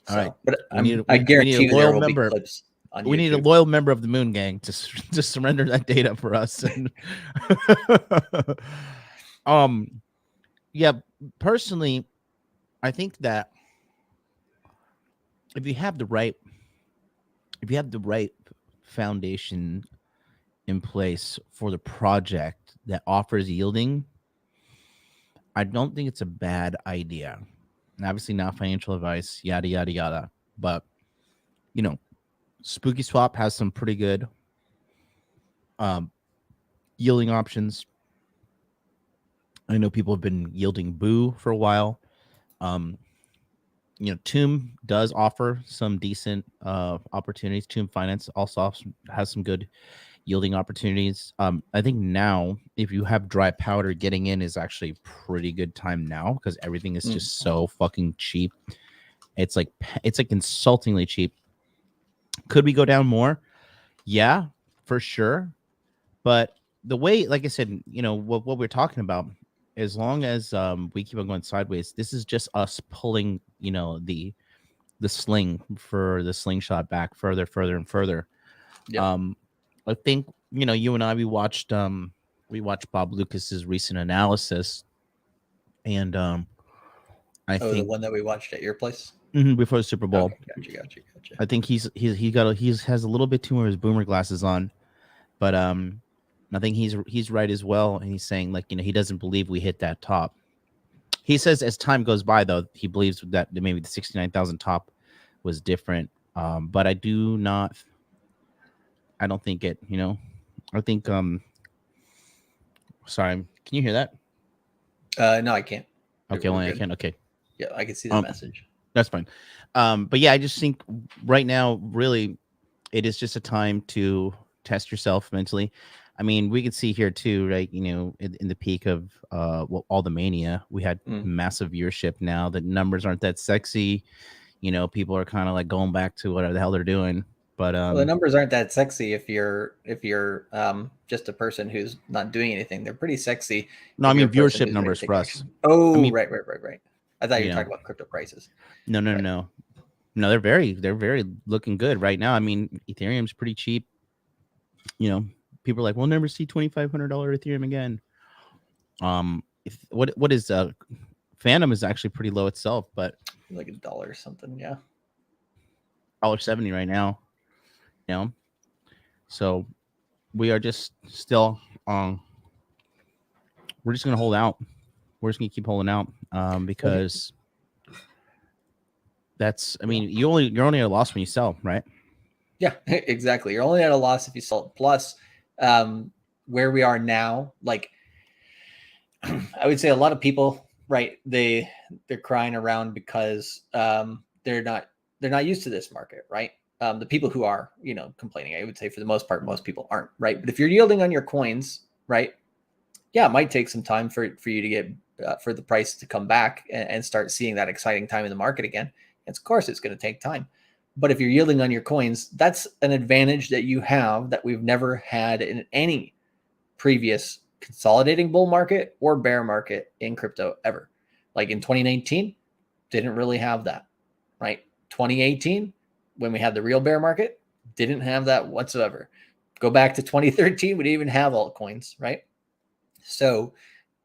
So, all right, but I guarantee you there will be clips on YouTube. We need a loyal member of the Moon Gang to surrender that data for us. And yeah, personally, I think that if you have the right foundation in place for the project that offers yielding, I don't think it's a bad idea. And obviously not financial advice, yada, yada, yada. But, Spooky Swap has some pretty good yielding options. I know people have been yielding Boo for a while. Tomb does offer some decent opportunities. Tomb Finance also has some good yielding opportunities. I think now, if you have dry powder, getting in is actually a pretty good time now because everything is just so fucking cheap. It's like insultingly cheap. Could we go down more? Yeah, for sure. But the way, like I said, what we're talking about, as long as we keep on going sideways, this is just us pulling, the sling for the slingshot back further, and further. Yep. I think you and I we watched Bob Lucas's recent analysis, and I the think one that we watched at your place before the Super Bowl. Okay, gotcha. I think he has a little bit too much boomer glasses on, but I think he's right as well, and he's saying like he doesn't believe we hit that top. He says as time goes by, though, he believes that maybe the 69,000 top was different, but I don't think it. I think sorry, can you hear that? No, I can't. Okay, only I can. Okay, yeah, I can see the message. That's fine. But yeah, I just think right now, really, it is just a time to test yourself mentally. I mean, we could see here too, right? In the peak of all the mania, we had massive viewership. Now the numbers aren't that sexy. People are kind of like going back to whatever the hell they're doing. But well, the numbers aren't that sexy if you're just a person who's not doing anything. They're pretty sexy. No, I mean viewership numbers for us. Oh, I mean, right. I thought you were talking about crypto prices. No. No, they're very looking good right now. I mean, Ethereum's pretty cheap. People are like, we'll never see $2,500 Ethereum again. What is Phantom is actually pretty low itself, but like $1 or something, yeah. $1.70 right now. So we are just still we're just gonna hold out. We're just gonna keep holding out because that's you're only at a loss when you sell, right? Yeah, exactly. You're only at a loss if you sell. Plus, where we are now, like I would say a lot of people, right, they're crying around because they're not used to this market, right? The people who are complaining, I would say for the most part, most people aren't, right? But if you're yielding on your coins, right, yeah, it might take some time for you to get for the price to come back and start seeing that exciting time in the market again. And of course, it's going to take time. But if you're yielding on your coins, that's an advantage that you have that we've never had in any previous consolidating bull market or bear market in crypto ever. Like in 2019, didn't really have that, right? 2018, when we had the real bear market, didn't have that whatsoever. Go back to 2013, we didn't even have altcoins, right? So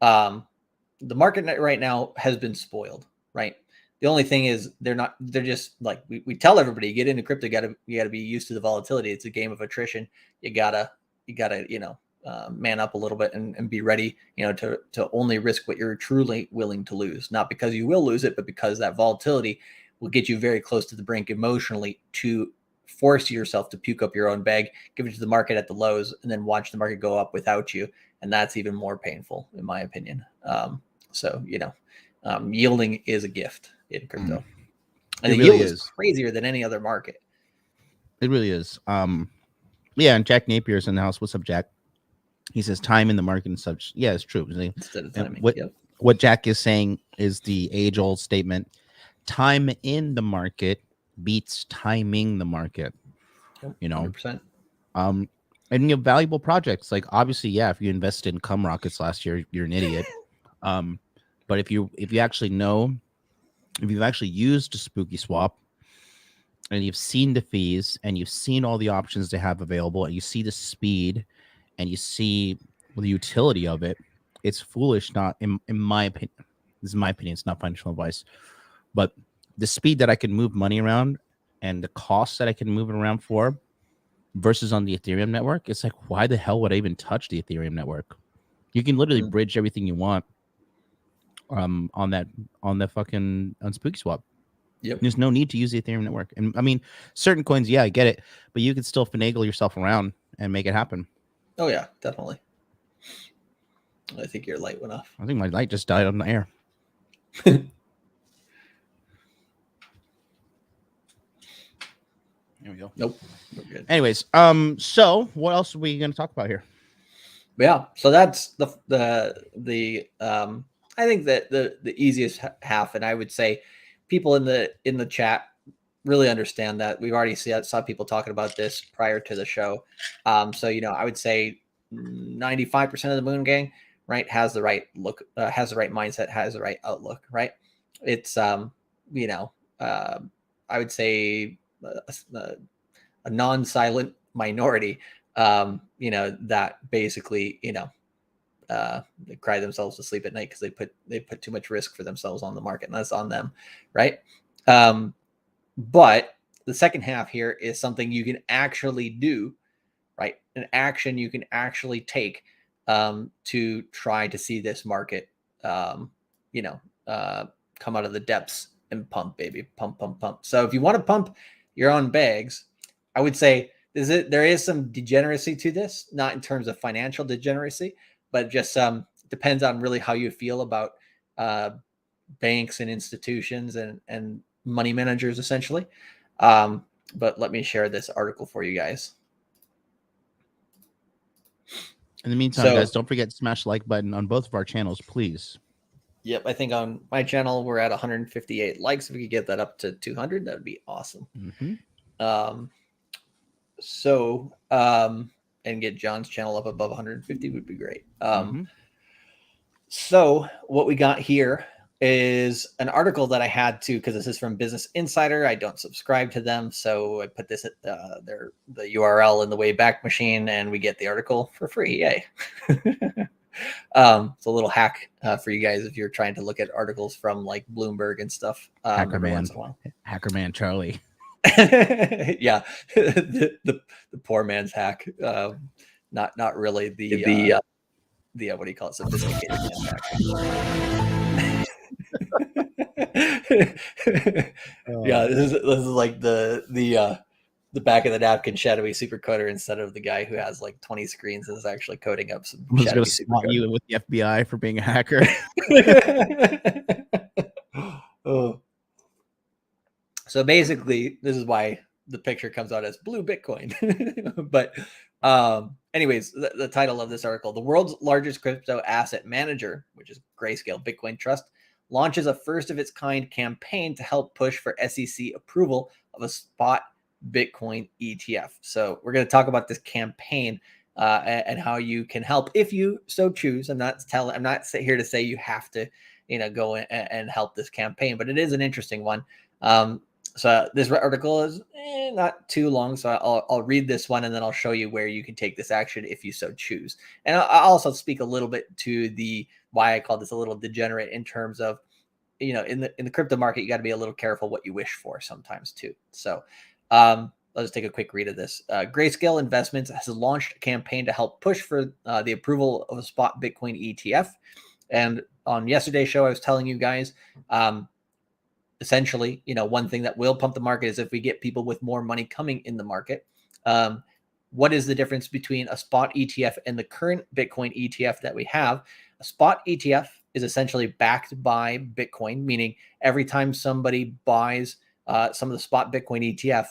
the market right now has been spoiled, right? The only thing is they're just like we tell everybody, get into crypto, you gotta be used to the volatility. It's a game of attrition. You gotta man up a little bit and be ready, to only risk what you're truly willing to lose, not because you will lose it, but because that volatility will get you very close to the brink emotionally to force yourself to puke up your own bag, give it to the market at the lows, and then watch the market go up without you. And that's even more painful, in my opinion. So yielding is a gift in crypto. And the yield is crazier than any other market. It really is. Yeah, and Jack Napier's in the house. What's up, Jack? He says time in the market and such. Yeah, it's true. Instead of timing. What Jack is saying is the age-old statement: time in the market beats timing the market. Yep, 100%. And valuable projects, like obviously, yeah, if you invested in cum rockets last year, you're an idiot. But if you actually know, if you've actually used a spooky swap and you've seen the fees and you've seen all the options they have available and you see the speed and you see the utility of it, it's foolish not, in my opinion, this is my opinion, it's not financial advice, but the speed that I can move money around and the cost that I can move it around for versus on the Ethereum network, it's like, why the hell would I even touch the Ethereum network? You can literally bridge everything you want on Spooky Swap. Yep. There's no need to use the Ethereum network. And I mean, certain coins, yeah, I get it, but you can still finagle yourself around and make it happen. Oh yeah, definitely. I think your light went off. I think my light just died on the air. There we go. Nope. We're good. Anyways, so what else are we going to talk about here? Yeah, so that's the I think that the easiest half, and I would say people in the chat really understand that. We've already saw people talking about this prior to the show. So I would say 95% of the Moon Gang, right, has the right look, has the right mindset, has the right outlook, right? It's I would say a non-silent minority, that basically, they cry themselves to sleep at night because they put too much risk for themselves on the market, and that's on them, right? But the second half here is something you can actually do, right? An action you can actually take to try to see this market, come out of the depths and pump, baby, pump, pump, pump. So if you want to pump your own bags, I would say there is some degeneracy to this, not in terms of financial degeneracy, but just depends on really how you feel about banks and institutions and money managers, essentially. But let me share this article for you guys. In the meantime, guys, don't forget to smash the like button on both of our channels, please. Yep, I think on my channel we're at 158 likes. If we could get that up to 200, that would be awesome. And get John's channel up above 150 would be great. So what we got here is an article that I had to, because this is from Business Insider. I don't subscribe to them, so I put this at the URL in the Wayback Machine, and we get the article for free. Yay! It's a little hack for you guys if you're trying to look at articles from like Bloomberg and stuff. Hacker man Charlie. Yeah, the poor man's hack. Not really the what do you call it? Sophisticated man's hack. Yeah, this is like the back of the napkin shadowy supercoder instead of the guy who has like 20 screens and is actually coding up some shadowy supercode. You with the FBI for being a hacker. Oh. So basically, this is why the picture comes out as blue Bitcoin. But anyways, the title of this article: the world's largest crypto asset manager, which is Grayscale Bitcoin Trust, launches a first of its kind campaign to help push for SEC approval of a spot Bitcoin ETF. So we're going to talk about this campaign and how you can help if you so choose. I'm not here to say you have to, go and help this campaign, but it is an interesting one. So this article is not too long, so I'll read this one and then I'll show you where you can take this action if you so choose. And I'll also speak a little bit to why I call this a little degenerate in terms of, in the crypto market, you got to be a little careful what you wish for sometimes too. So I'll just take a quick read of this. Grayscale Investments has launched a campaign to help push for the approval of a spot Bitcoin ETF. And on yesterday's show, I was telling you guys, essentially, one thing that will pump the market is if we get people with more money coming in the market. What is the difference between a spot ETF and the current Bitcoin ETF that we have? A spot ETF is essentially backed by Bitcoin, meaning every time somebody buys some of the spot Bitcoin ETF,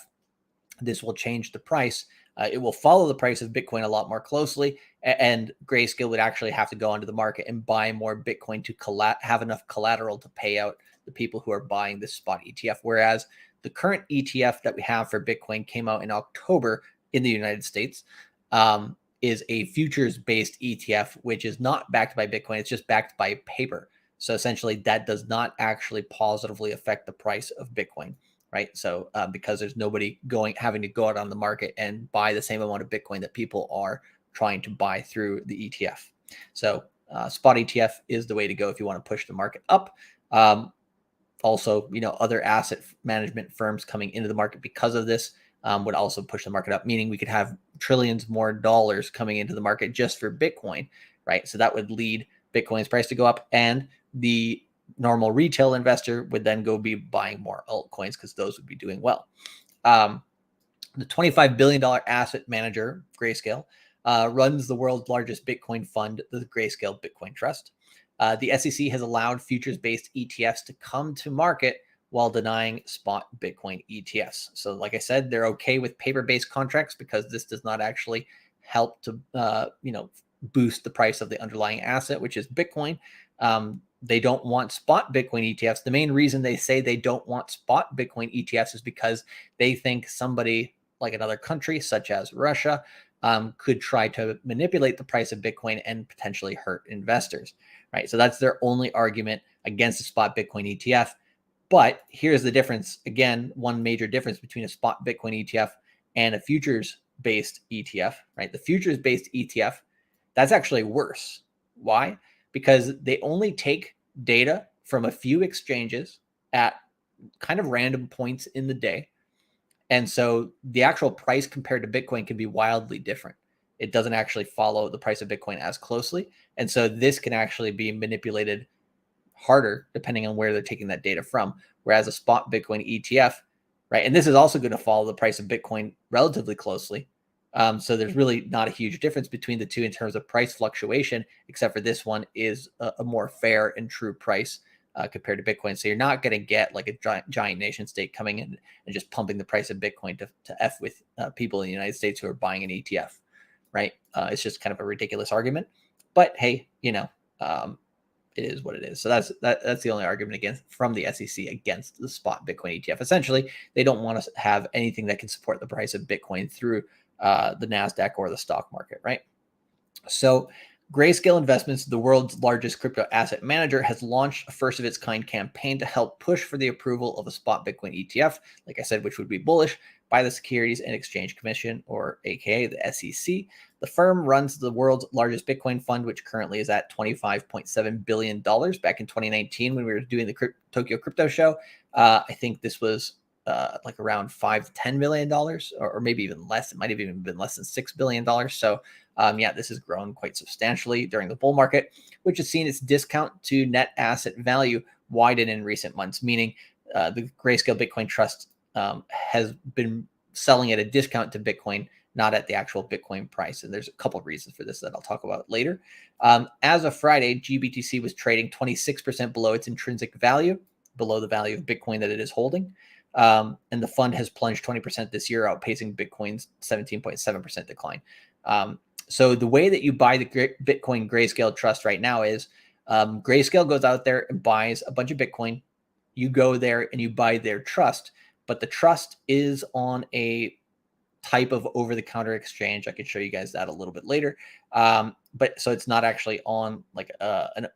this will change the price. It will follow the price of Bitcoin a lot more closely, and Grayscale would actually have to go onto the market and buy more Bitcoin to have enough collateral to pay out the people who are buying this spot ETF. Whereas the current ETF that we have for Bitcoin came out in October in the United States, is a futures-based ETF, which is not backed by Bitcoin. It's just backed by paper. So essentially, that does not actually positively affect the price of Bitcoin, right? So because there's nobody having to go out on the market and buy the same amount of Bitcoin that people are trying to buy through the ETF. So spot ETF is the way to go if you want to push the market up. Also, other asset management firms coming into the market because of this would also push the market up, meaning we could have trillions more dollars coming into the market just for Bitcoin, right? So that would lead Bitcoin's price to go up, and the normal retail investor would then go be buying more altcoins because those would be doing well. The $25 billion asset manager, Grayscale, runs the world's largest Bitcoin fund, the Grayscale Bitcoin Trust. The SEC has allowed futures-based ETFs to come to market while denying spot Bitcoin ETFs. So like I said, they're okay with paper-based contracts because this does not actually help to, boost the price of the underlying asset, which is Bitcoin. They don't want spot Bitcoin ETFs. The main reason they say they don't want spot Bitcoin ETFs is because they think somebody like another country, such as Russia, could try to manipulate the price of Bitcoin and potentially hurt investors, right? So that's their only argument against a spot Bitcoin ETF. But here's the difference. Again, one major difference between a spot Bitcoin ETF and a futures-based ETF, right? The futures-based ETF, that's actually worse. Why? Because they only take data from a few exchanges at kind of random points in the day. And so the actual price compared to Bitcoin can be wildly different. It doesn't actually follow the price of Bitcoin as closely. And so this can actually be manipulated harder depending on where they're taking that data from. Whereas a spot Bitcoin ETF, right? And this is also going to follow the price of Bitcoin relatively closely. So there's really not a huge difference between the two in terms of price fluctuation, except for this one is a more fair and true price compared to Bitcoin. So you're not going to get like a giant nation state coming in and just pumping the price of Bitcoin to F with people in the United States who are buying an ETF, right? It's just kind of a ridiculous argument. But hey, it is what it is. So that's the only argument against from the SEC against the spot Bitcoin ETF. Essentially, they don't want to have anything that can support the price of Bitcoin through the NASDAQ or the stock market, right? So Grayscale Investments, the world's largest crypto asset manager, has launched a first of its kind campaign to help push for the approval of a spot Bitcoin ETF, like I said, which would be bullish, by the Securities and Exchange Commission, or AKA the SEC. The firm runs the world's largest Bitcoin fund, which currently is at $25.7 billion. Back in 2019, when we were doing the Tokyo Crypto Show, I think this was like around $5 to $10 million, or maybe even less. It might have even been less than $6 billion. So this has grown quite substantially during the bull market, which has seen its discount to net asset value widen in recent months, meaning the Grayscale Bitcoin Trust has been selling at a discount to Bitcoin, not at the actual Bitcoin price. And there's a couple of reasons for this that I'll talk about later. As of Friday, GBTC was trading 26% below its intrinsic value, below the value of Bitcoin that it is holding. And the fund has plunged 20% this year, outpacing Bitcoin's 17.7% decline. So the way that you buy the Bitcoin Grayscale Trust right now is Grayscale goes out there and buys a bunch of Bitcoin. You go there and you buy their trust, but the trust is on a type of over-the-counter exchange. I could show you guys that a little bit later. But so it's not actually on like a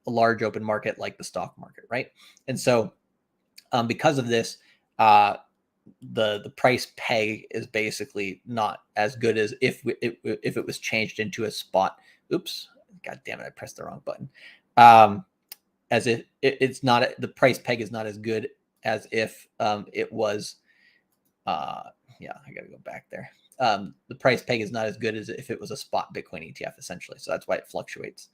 large open market like the stock market, right? And so because of this, the price peg is basically not as good as if it was changed into a spot. Oops, god damn it, I pressed the wrong button. As if it's not, the price peg is not as good as if it was. I got to go back there. The price peg is not as good as if it was a spot Bitcoin ETF, essentially. So that's why it fluctuates.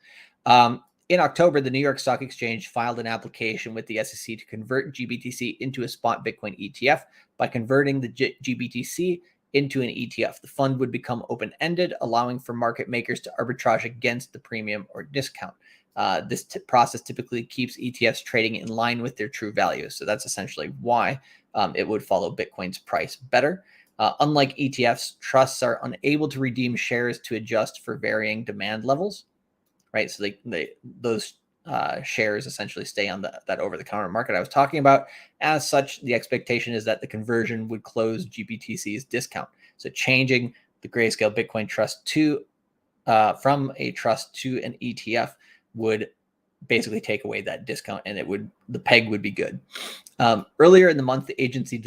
In October, the New York Stock Exchange filed an application with the SEC to convert GBTC into a spot Bitcoin ETF. By converting the GBTC into an ETF, the fund would become open-ended, allowing for market makers to arbitrage against the premium or discount. This process typically keeps ETFs trading in line with their true value. So that's essentially why it would follow Bitcoin's price better. Unlike ETFs, trusts are unable to redeem shares to adjust for varying demand levels, right? So those shares essentially stay on that over-the-counter market I was talking about. As such, the expectation is that the conversion would close GBTC's discount. So changing the Grayscale Bitcoin Trust to from a trust to an ETF would basically take away that discount, and the peg would be good. Earlier in the month, the agency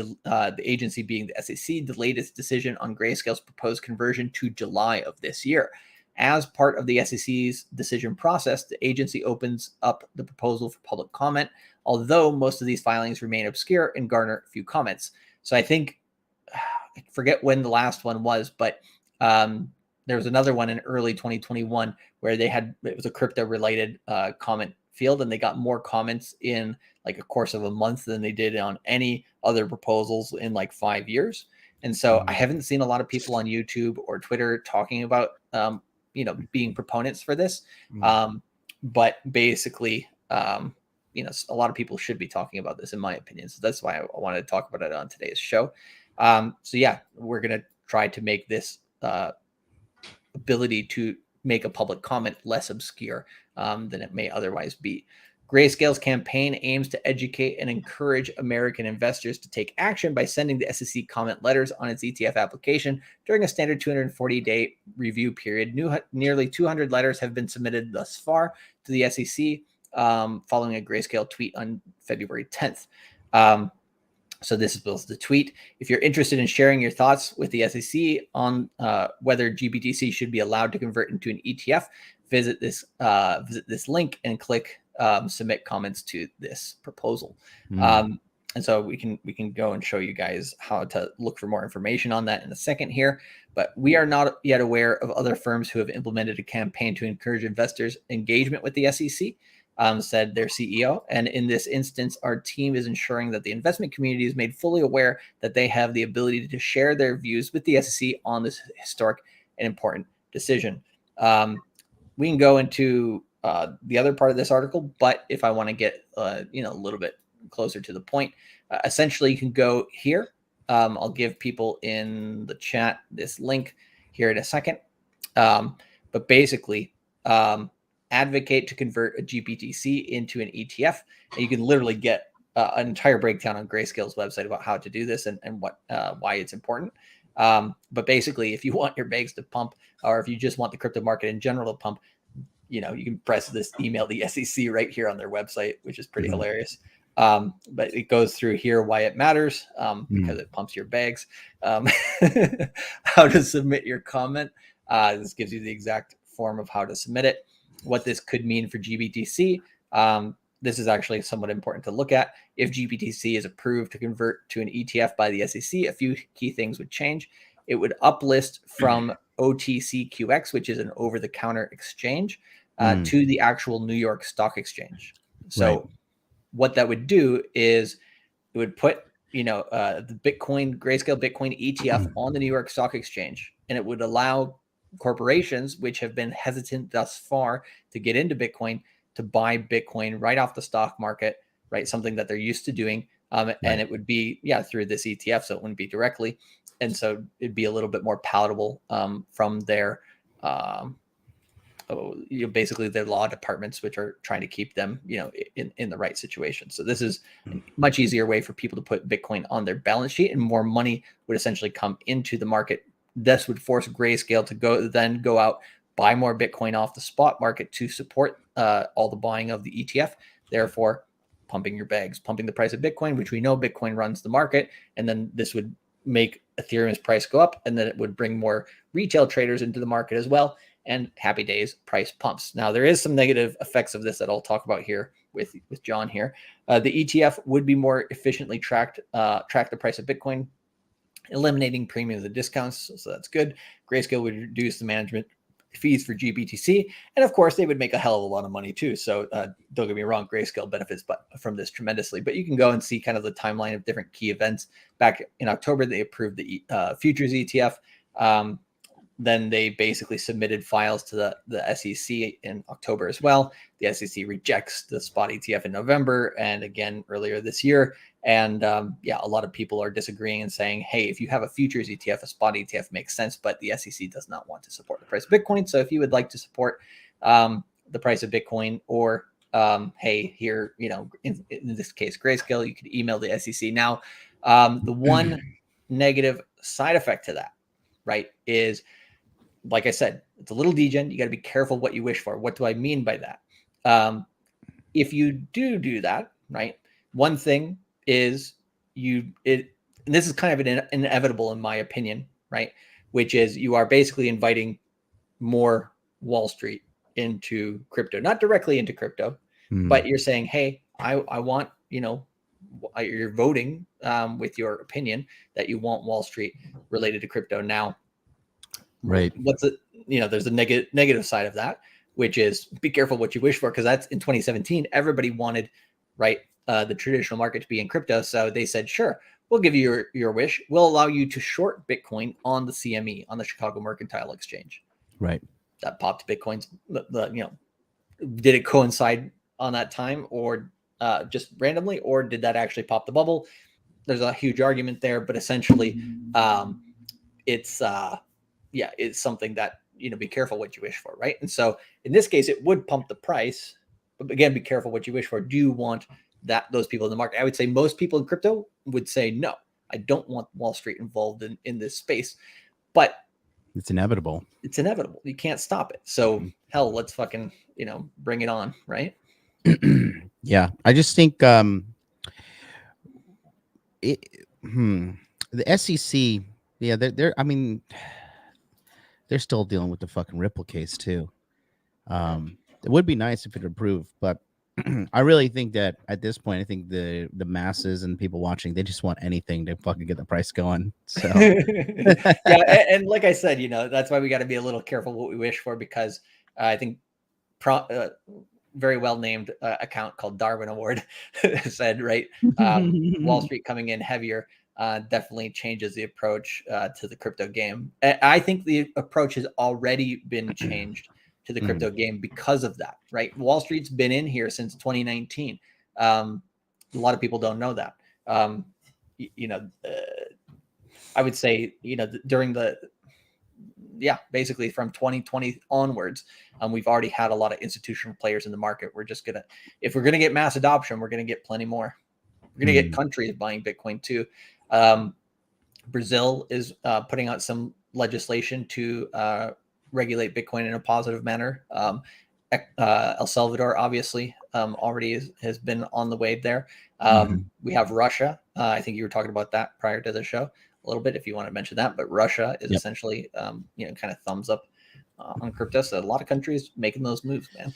being the SEC, delayed its decision on Grayscale's proposed conversion to July of this year. As part of the SEC's decision process, the agency opens up the proposal for public comment, although most of these filings remain obscure and garner few comments. So I think, I forget when the last one was, but there was another one in early 2021 where it was a crypto related comment field, and they got more comments in like a course of a month than they did on any other proposals in like 5 years. And so I haven't seen a lot of people on YouTube or Twitter talking about being proponents for this. But basically a lot of people should be talking about this, in my opinion. So that's why I wanted to talk about it on today's show. So yeah, we're going to try to make this ability to make a public comment less obscure than it may otherwise be. Grayscale's campaign aims to educate and encourage American investors to take action by sending the SEC comment letters on its ETF application during a standard 240-day review period. Nearly 200 letters have been submitted thus far to the SEC following a Grayscale tweet on February 10th. So this is the tweet. If you're interested in sharing your thoughts with the SEC on whether GBTC should be allowed to convert into an ETF, visit this link and click submit comments to this proposal. And so we can go and show you guys how to look for more information on that in a second here. But we are not yet aware of other firms who have implemented a campaign to encourage investors' engagement with the SEC. Said their CEO. And in this instance, our team is ensuring that the investment community is made fully aware that they have the ability to share their views with the SEC on this historic and important decision. We can go into the other part of this article, but if I want to get a little bit closer to the point, essentially you can go here. I'll give people in the chat this link here in a second. But basically, advocate to convert a GBTC into an ETF. And you can literally get an entire breakdown on Grayscale's website about how to do this and what why it's important. But basically, if you want your bags to pump, or if you just want the crypto market in general to pump, you can press this email the SEC right here on their website, which is pretty hilarious. But it goes through here why it matters because it pumps your bags. How to submit your comment. This gives you the exact form of how to submit it. What this could mean for GBTC. This is actually somewhat important to look at. If GBTC is approved to convert to an ETF by the SEC, a few key things would change. It would uplist from OTCQX, which is an over-the-counter exchange, to the actual New York Stock Exchange. So what that would do is it would put the Grayscale Bitcoin ETF on the New York Stock Exchange, and it would allow corporations which have been hesitant thus far to get into Bitcoin to buy Bitcoin right off the stock market, right? Something that they're used to doing. And it would be, through this ETF. So it wouldn't be directly. And so it'd be a little bit more palatable from their, basically their law departments, which are trying to keep them, in the right situation. So this is a much easier way for people to put Bitcoin on their balance sheet, and more money would essentially come into the market. This would force Grayscale to go out, buy more Bitcoin off the spot market to support all the buying of the ETF, therefore pumping your bags, pumping the price of Bitcoin, which we know Bitcoin runs the market. And then this would make Ethereum's price go up, and then it would bring more retail traders into the market as well. And happy days, price pumps. Now, there is some negative effects of this that I'll talk about here with John here. The ETF would be more efficiently track the price of Bitcoin, eliminating premiums and discounts. So that's good. Grayscale would reduce the management fees for GBTC. And of course, they would make a hell of a lot of money too. So don't get me wrong, Grayscale benefits from this tremendously. But you can go and see kind of the timeline of different key events. Back in October, they approved the futures ETF. Then they basically submitted files to the SEC in October as well. The SEC rejects the spot ETF in November and again earlier this year. And a lot of people are disagreeing and saying, hey, if you have a futures ETF, a spot ETF makes sense, but the SEC does not want to support the price of Bitcoin. So if you would like to support the price of Bitcoin, or hey, here, in this case, Grayscale, you could email the SEC. Now, the one negative side effect to that, right, is, like I said, it's a little degen. You got to be careful what you wish for. What do I mean by that? If you do that, right, one thing is and this is kind of an inevitable in my opinion, right, which is you are basically inviting more Wall Street into crypto, not directly into crypto, but you're saying, hey, I want, you're voting with your opinion that you want Wall Street related to crypto. Now, right, there's a negative side of that, which is be careful what you wish for, because that's in 2017, everybody wanted, right, the traditional market to be in crypto. So they said, sure, we'll give you your wish. We'll allow you to short Bitcoin on the CME, on the Chicago Mercantile Exchange. Right. That popped Bitcoin's, did it coincide on that time, or just randomly, or did that actually pop the bubble? There's a huge argument there, but essentially, it's it's something that, be careful what you wish for, right? And so in this case, it would pump the price, but again, be careful what you wish for. Do you want those people in the market? I would say most people in crypto would say no. I don't want Wall Street involved in this space, but it's inevitable. It's inevitable. You can't stop it. So hell, let's fucking bring it on, right? Yeah, I just think the SEC, yeah, they're I mean, they're still dealing with the fucking Ripple case too. It would be nice if it approved, but I really think that at this point, I think the masses and people watching, they just want anything to fucking get the price going. So yeah, and like I said, that's why we got to be a little careful what we wish for, because I think very well named account called Darwin Award said, right, Wall Street coming in heavier definitely changes the approach to the crypto game. I think the approach has already been changed to the crypto game because of that, right? Wall Street's been in here since 2019. A lot of people don't know that. I would say, during basically from 2020 onwards, we've already had a lot of institutional players in the market. We're just if we're gonna get mass adoption, we're gonna get plenty more. We're gonna get countries buying Bitcoin too. Brazil is putting out some legislation to regulate Bitcoin in a positive manner. El Salvador obviously already has been on the wave there. We have Russia. I think you were talking about that prior to the show a little bit, if you want to mention that. But Russia is essentially, kind of thumbs up on crypto. So a lot of countries making those moves, man.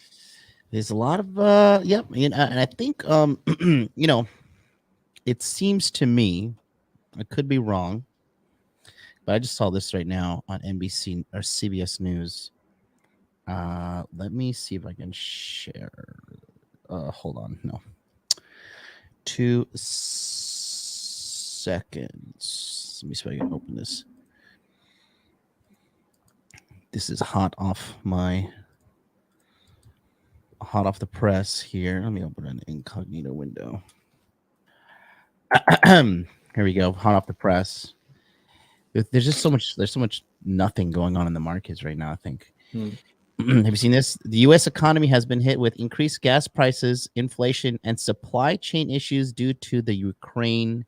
There's a lot of and I think it seems to me, I could be wrong, but I just saw this right now on NBC or CBS News. Let me see if I can share. Hold on, no. 2 seconds. Let me see if I can open this. This is hot off the press here. Let me open an incognito window. Here we go. Hot off the press. There's just so much nothing going on in the markets right now, I think. Have you seen this? The U.S. economy has been hit with increased gas prices, inflation, and supply chain issues due to the Ukraine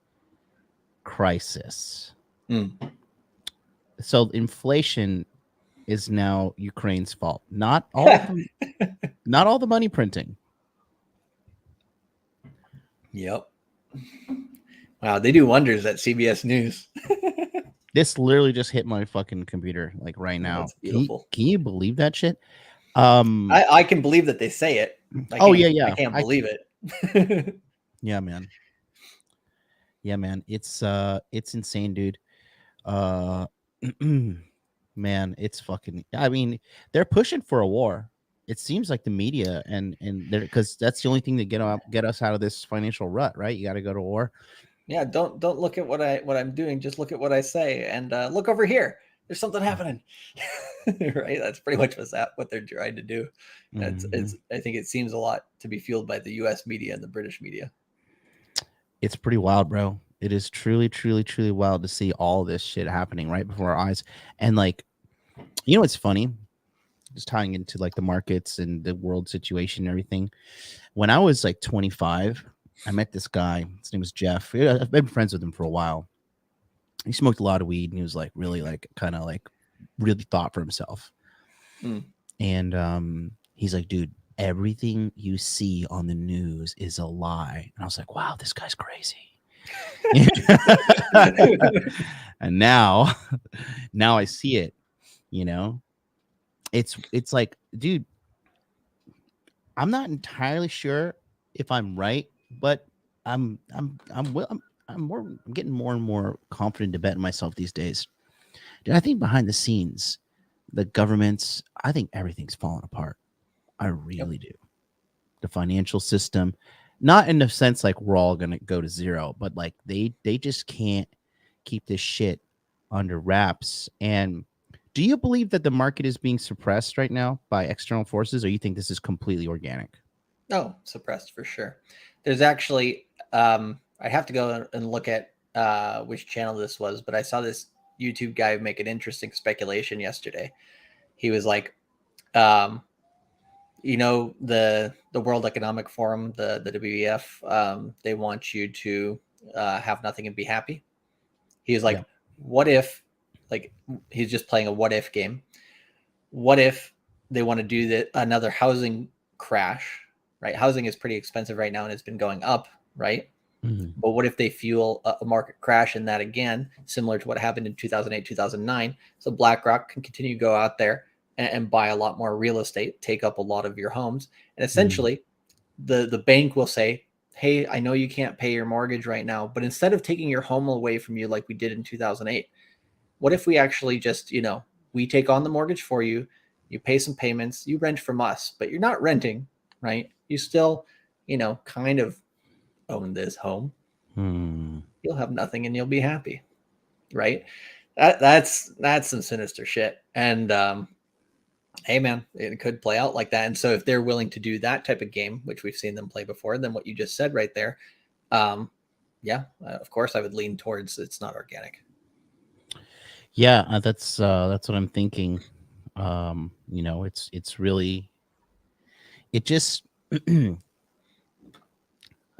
crisis. So inflation is now Ukraine's fault. Not all the money printing. Yep. Wow, they do wonders at CBS News. This literally just hit my fucking computer like right now. That's beautiful. Can you believe that shit? I can believe that they say it. I can't believe it. Yeah, man. It's insane, dude. Man, it's fucking. I mean, they're pushing for a war. It seems like the media and because that's the only thing to get us out of this financial rut, right? You got to go to war. Yeah, don't look at what I'm doing. Just look at what I say, and look over here. There's something happening, right? That's pretty much what they're trying to do. It's. I think it seems a lot to be fueled by the U.S. media and the British media. It's pretty wild, bro. It is truly, truly, truly wild to see all this shit happening right before our eyes. And like, what's funny? Just tying into like the markets and the world situation and everything. When I was like 25. I met this guy. His name was Jeff. I've been friends with him for a while. He smoked a lot of weed and he was like really like kind of like really thought for himself. And he's like, dude, everything you see on the news is a lie. And I was like, wow, this guy's crazy. And now I see it, it's like, dude, I'm not entirely sure if I'm right, but I'm getting more and more confident to bet in myself these days. Dude, I think behind the scenes, the governments, I think everything's falling apart. I really do. The financial system, not in the sense like we're all gonna go to zero, but like they just can't keep this shit under wraps. And do you believe that the market is being suppressed right now by external forces, or you think this is completely organic? Oh, suppressed for sure. There's actually, I have to go and look at which channel this was, but I saw this YouTube guy make an interesting speculation yesterday. He was like, um, the World Economic Forum, the WEF, they want you to have nothing and be happy. He was Yeah. like, what if, like, he's just playing a what if game. What if they want to do another housing crash, right? Housing is pretty expensive right now and it's been going up, right? Mm-hmm. But what if they fuel a market crash in that again, similar to what happened in 2008, 2009? So BlackRock can continue to go out there and buy a lot more real estate, take up a lot of your homes. And essentially, the bank will say, hey, I know you can't pay your mortgage right now, but instead of taking your home away from you like we did in 2008, what if we actually just, we take on the mortgage for you, you pay some payments, you rent from us, but you're not renting, right? You still, kind of own this home. Hmm. You'll have nothing and you'll be happy, right? That's some sinister shit. And hey man, it could play out like that. And so if they're willing to do that type of game, which we've seen them play before, then what you just said right there, yeah, of course I would lean towards it's not organic. Yeah, that's what I'm thinking. It's really, it just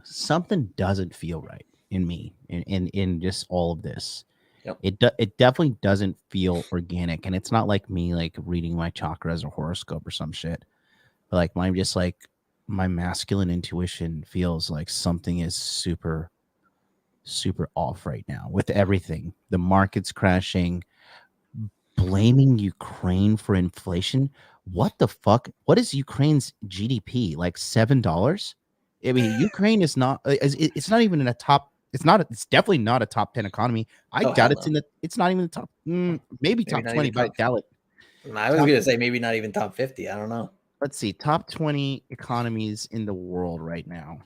something doesn't feel right in me in just all of this. Yep. It definitely doesn't feel organic, and it's not like me like reading my chakras or horoscope or some shit. But like I'm just like my masculine intuition feels like something is super off right now with everything. The market's crashing, blaming Ukraine for inflation. What the fuck? What is Ukraine's GDP? Like $7? I mean, Ukraine is not. It's not even in a top. It's not. It's definitely not a top 10 economy. I Oh doubt hell it's no. in the. It's not even the top. Maybe Maybe top not 20, even but I top. doubt it. I was Top. gonna say maybe not even top 50. I don't know. Let's see. Top 20 economies in the world right now.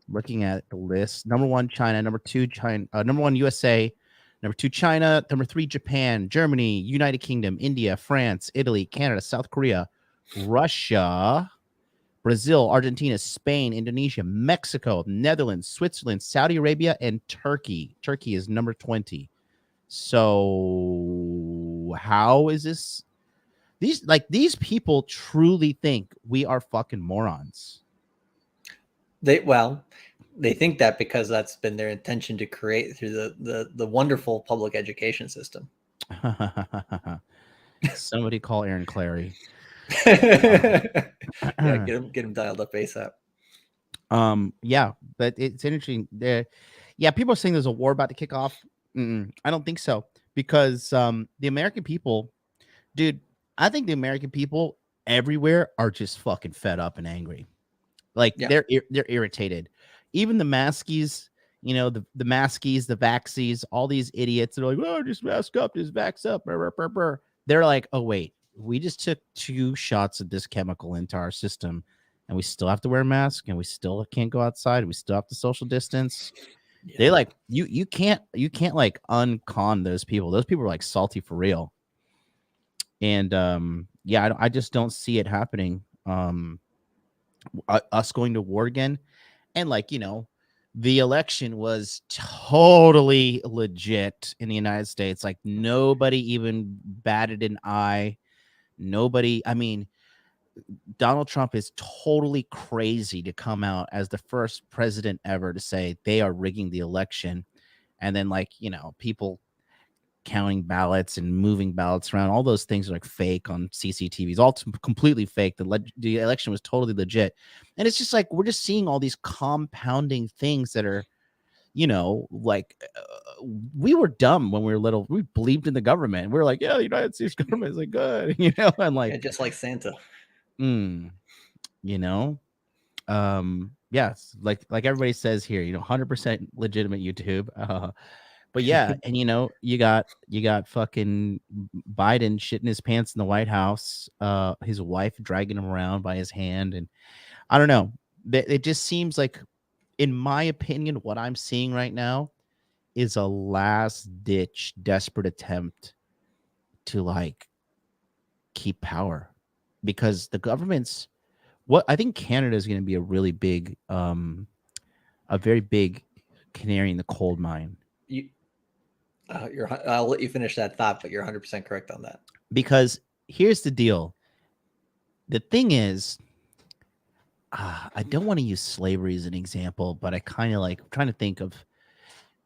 Looking at the list, number one China, number two China, number one USA, number two China, number three Japan, Germany, United Kingdom, India, France, Italy, Canada, South Korea, Russia, Brazil, Argentina, Spain, Indonesia, Mexico, Netherlands, Switzerland, Saudi Arabia, and Turkey. Turkey is number 20. So how is this? These people truly think we are fucking morons. They think that because that's been their intention to create through the wonderful public education system. Somebody call Aaron Clary. Yeah, get him dialed up ASAP. Yeah, but it's interesting. Yeah, people are saying there's a war about to kick off. I don't think so because the American people, dude, I think the American people everywhere are just fucking fed up and angry. Like Yeah, they're irritated. Even the maskies, the maskies, the vaxies, all these idiots. They're like, oh, just mask up, just vax up. Brr, brr, brr, brr. They're like, oh wait, we just took 2 shots of this chemical into our system, and we still have to wear a mask, and we still can't go outside. We still have to social distance. They yeah. like you can't like uncon those people. Those people are like salty for real. And yeah, I just don't see it happening. Us going to war again. And like, the election was totally legit in the United States. Like nobody even batted an eye. Nobody, I mean, Donald Trump is totally crazy to come out as the first president ever to say they are rigging the election. And then, like, people counting ballots and moving ballots around. All those things are like fake on CCTVs, all completely fake. The election was totally legit. And it's just like we're just seeing all these compounding things that are, like we were dumb when we were little. We believed in the government. We were like, yeah, the United States government is like good, and like, Yeah, just like Santa. mm, you know, yes, like everybody says here, 100% legitimate YouTube. But yeah, and you got fucking Biden shitting his pants in the White House, his wife dragging him around by his hand, and I don't know. It just seems like, in my opinion, what I'm seeing right now is a last ditch desperate attempt to like keep power, because the government's what I think Canada is going to be a really big, a very big canary in the coal mine. I'll let you finish that thought, but you're 100% correct on that. Because here's the deal. The thing is, I don't want to use slavery as an example, but I kind of like I'm trying to think of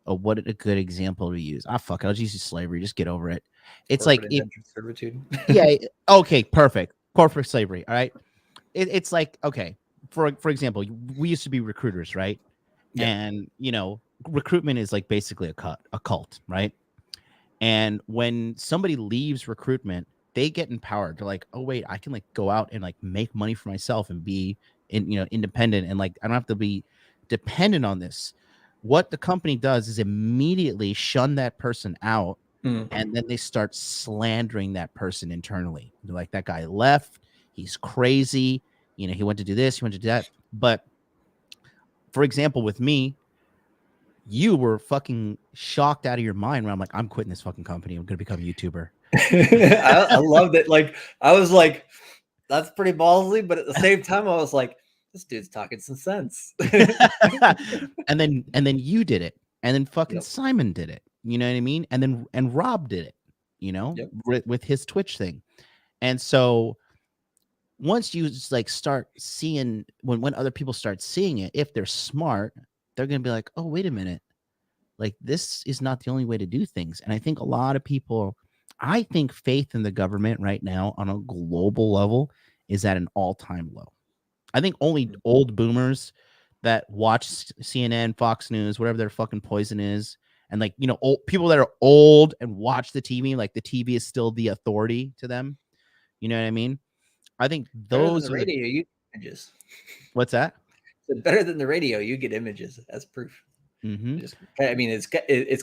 what a good example to use. Fuck it, I'll just use slavery. Just get over it. It's Corporate like indentured servitude. yeah, okay, perfect. Corporate slavery. All right. It's like, okay, for example, we used to be recruiters, right? Yeah. And recruitment is like basically a cult, right? And when somebody leaves recruitment, they get empowered. They're like, oh wait, I can like go out and like make money for myself and be independent, and like I don't have to be dependent on this. What the company does is immediately shun that person out, and then they start slandering that person internally. They're like, that guy left, he's crazy, he went to do this, he went to do that. But for example, with me, you were fucking shocked out of your mind when I'm like, I'm quitting this fucking company. I'm gonna become a YouTuber. I loved it. Like, I was like, that's pretty ballsy, but at the same time, I was like, this dude's talking some sense. and then you did it, and then fucking Yep. Simon did it. You know what I mean? And Rob did it. Yep. With his Twitch thing. And so once you just like start seeing when other people start seeing it, if they're smart, they're gonna be like, oh wait a minute, like this is not the only way to do things. And I think a lot of people, I think faith in the government right now on a global level is at an all-time low. I think only old boomers that watch CNN, Fox News, whatever their fucking poison is, and like old people that are old and watch the TV, like the TV is still the authority to them. You know what I mean? I think Better than those the are the. radio, you get images. What's that? So better than the radio, you get images as proof. Mm-hmm. I mean, it's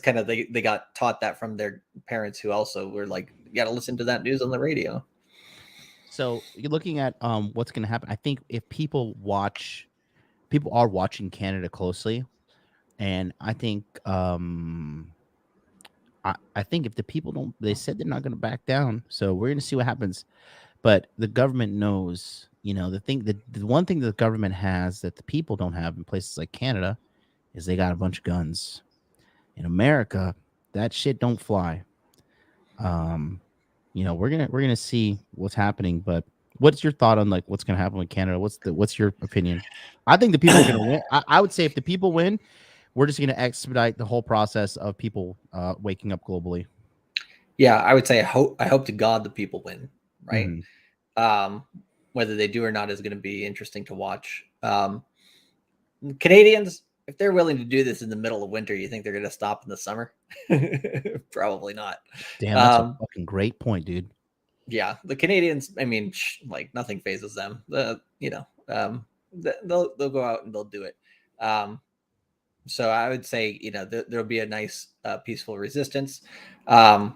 kind of they got taught that from their parents, who also were like, you got to listen to that news on the radio. So you're looking at what's going to happen. I think if people are watching Canada closely, and I think I think if the people don't, they said they're not going to back down, so we're going to see what happens. But the government knows, the one thing that the government has that the people don't have in places like Canada is they got a bunch of guns. In America, that shit don't fly. We're gonna see what's happening, but what's your thought on like what's gonna happen with Canada? What's your opinion? I think the people are gonna win. I would say if the people win, we're just gonna expedite the whole process of people waking up globally. Yeah, I would say I hope to God the people win, right? Mm-hmm. Whether they do or not is going to be interesting to watch. Canadians, if they're willing to do this in the middle of winter, you think they're going to stop in the summer? Probably not. Damn, that's a fucking great point, dude. Yeah, the Canadians, I mean, like nothing phases them. They'll go out and they'll do it. So I would say, there'll be a nice peaceful resistance. So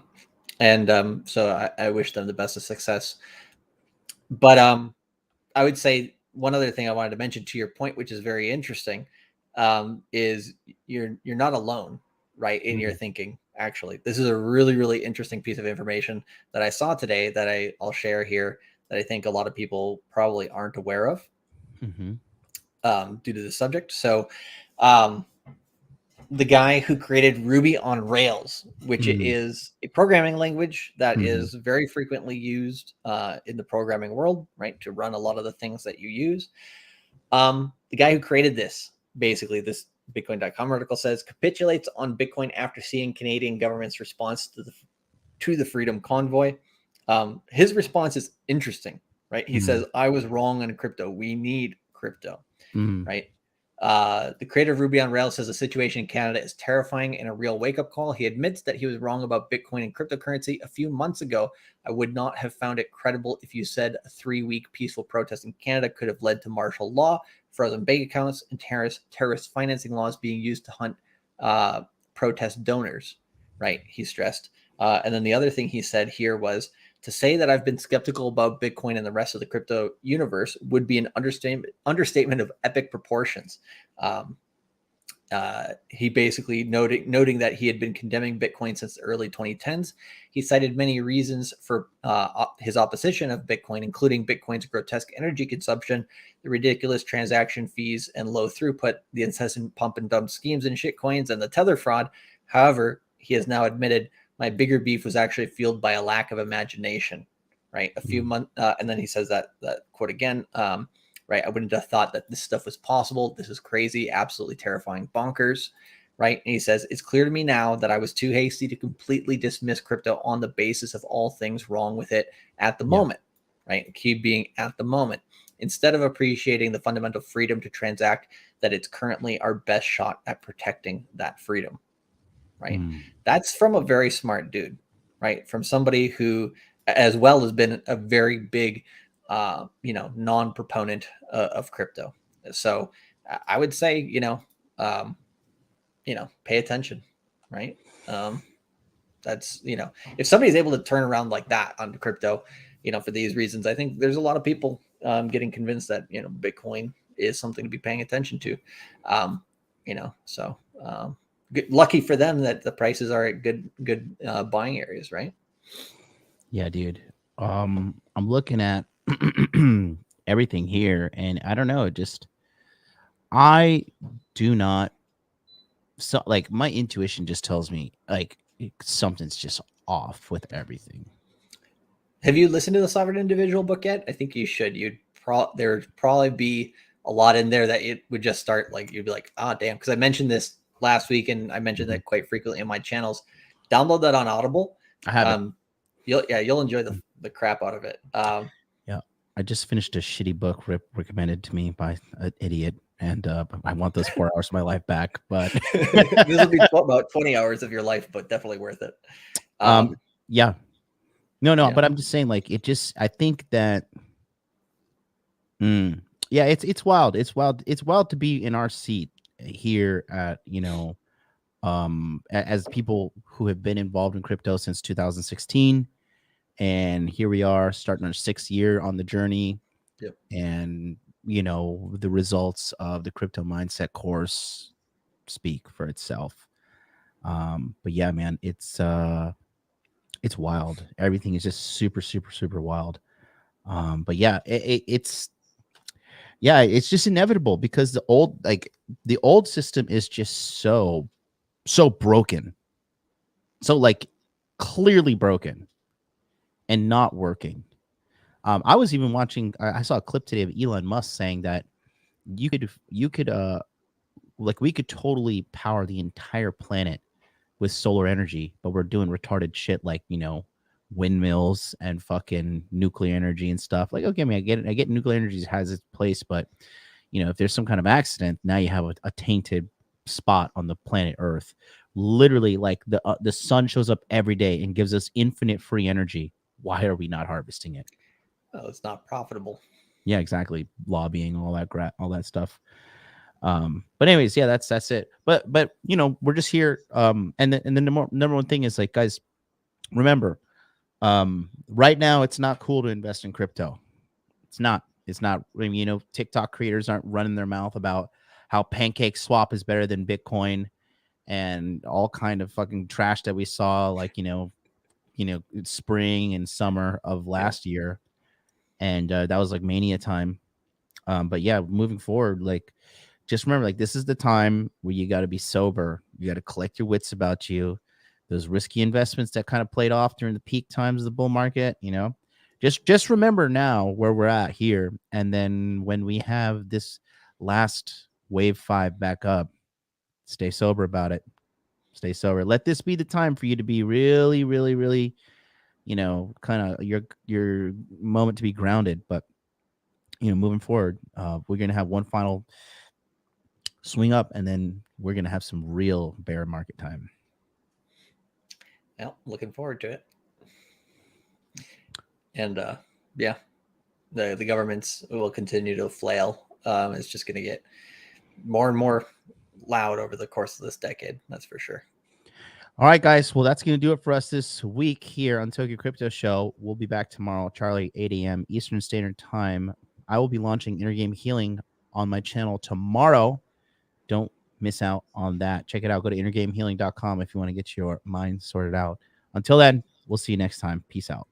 I wish them the best of success. But I would say one other thing I wanted to mention to your point, which is very interesting, is you're not alone, right, in your thinking. Actually, this is a really, really interesting piece of information that I saw today that I'll share here, that I think a lot of people probably aren't aware of due to the subject. So the guy who created Ruby on Rails, which is a programming language that is very frequently used in the programming world, right, to run a lot of the things that you use. The guy who created this, basically, this Bitcoin.com article says, capitulates on Bitcoin after seeing Canadian government's response to the Freedom Convoy. His response is interesting, right? He says, I was wrong on crypto. We need crypto, right? The creator of Ruby on Rails says the situation in Canada is terrifying and a real wake-up call. He admits that he was wrong about Bitcoin and cryptocurrency a few months ago. I would not have found it credible if you said a 3-week peaceful protest in Canada could have led to martial law, frozen bank accounts, and terrorist financing laws being used to hunt protest donors, right? He stressed. And then the other thing he said here was, to say that I've been skeptical about Bitcoin and the rest of the crypto universe would be an understatement of epic proportions. he basically noting that he had been condemning Bitcoin since the early 2010s. He cited many reasons for his opposition of Bitcoin, including Bitcoin's grotesque energy consumption, the ridiculous transaction fees and low throughput, the incessant pump and dump schemes in shitcoins, and the tether fraud. However, he has now admitted, my bigger beef was actually fueled by a lack of imagination. Right, a few months, and then he says that quote again. Right, I wouldn't have thought that this stuff was possible. This is crazy, absolutely terrifying, bonkers. Right, and he says, it's clear to me now that I was too hasty to completely dismiss crypto on the basis of all things wrong with it at the moment. Right, key being at the moment, instead of appreciating the fundamental freedom to transact, that it's currently our best shot at protecting that freedom. Right, that's from a very smart dude. Right, from somebody who, as well, has been a very big non-proponent of crypto. So I would say, pay attention, right? That's, if somebody's able to turn around like that on crypto, for these reasons, I think there's a lot of people getting convinced that, Bitcoin is something to be paying attention to. Lucky for them that the prices are at good buying areas, right? Yeah, dude. I'm looking at everything here, and I don't know, I do not. So, like, my intuition just tells me like something's just off with everything. Have you listened to the Sovereign Individual book yet? I think you should. There'd probably be a lot in there that it would just start like you'd be like, ah, damn. Because I mentioned this last week, and I mentioned that quite frequently in my channels. Download that on Audible. I have it. You'll enjoy the crap out of it. Yeah, I just finished a shitty book recommended to me by an idiot, and I want those 4 hours of my life back. But this will be about 20 hours of your life, but definitely worth it. Yeah. No, but I'm just saying, like, I think that, yeah, it's wild. It's wild. It's wild to be in our seat here at, as people who have been involved in crypto since 2016. And here we are starting our 6th year on the journey. Yep. And, the results of the crypto mindset course speak for itself. But yeah, man, it's wild. Everything is just super, super, super wild. But yeah, it's just inevitable because the old system is just so broken. So, like, clearly broken and not working. I was even watching, I saw a clip today of Elon Musk saying that you could we could totally power the entire planet with solar energy, but we're doing retarded shit like, windmills and fucking nuclear energy and stuff. Like, okay, I mean, I get nuclear energy has its place, but if there's some kind of accident, now you have a tainted spot on the planet Earth. Literally, like, the sun shows up every day and gives us infinite free energy. Why are we not harvesting it? Oh, it's not profitable. Yeah, exactly. Lobbying, all that stuff. But anyways, yeah, that's it. But we're just here. And the number one thing is, like, guys, remember, right now it's not cool to invest in crypto. It's not. I mean, TikTok creators aren't running their mouth about how Pancake Swap is better than Bitcoin and all kind of fucking trash that we saw, like, spring and summer of last year. And that was like mania time. But yeah, moving forward, like, just remember, like, this is the time where you got to be sober. You got to collect your wits about you. Those risky investments that kind of played off during the peak times of the bull market, just remember now where we're at here. And then when we have this last wave 5 back up, stay sober about it. Stay sober. Let this be the time for you to be really, really, really, kind of your moment to be grounded. But, moving forward, we're going to have one final swing up, and then we're going to have some real bear market time. Well, looking forward to it. And yeah, the governments will continue to flail. It's just going to get more and more loud over the course of this decade. That's for sure. All right, guys. Well, that's going to do it for us this week here on Tokyo Crypto Show. We'll be back tomorrow, Charlie, 8 a.m. Eastern Standard Time. I will be launching Inner Game Healing on my channel tomorrow. Don't miss out on that. Check it out. Go to innergamehealing.com if you want to get your mind sorted out. Until then, we'll see you next time. Peace out.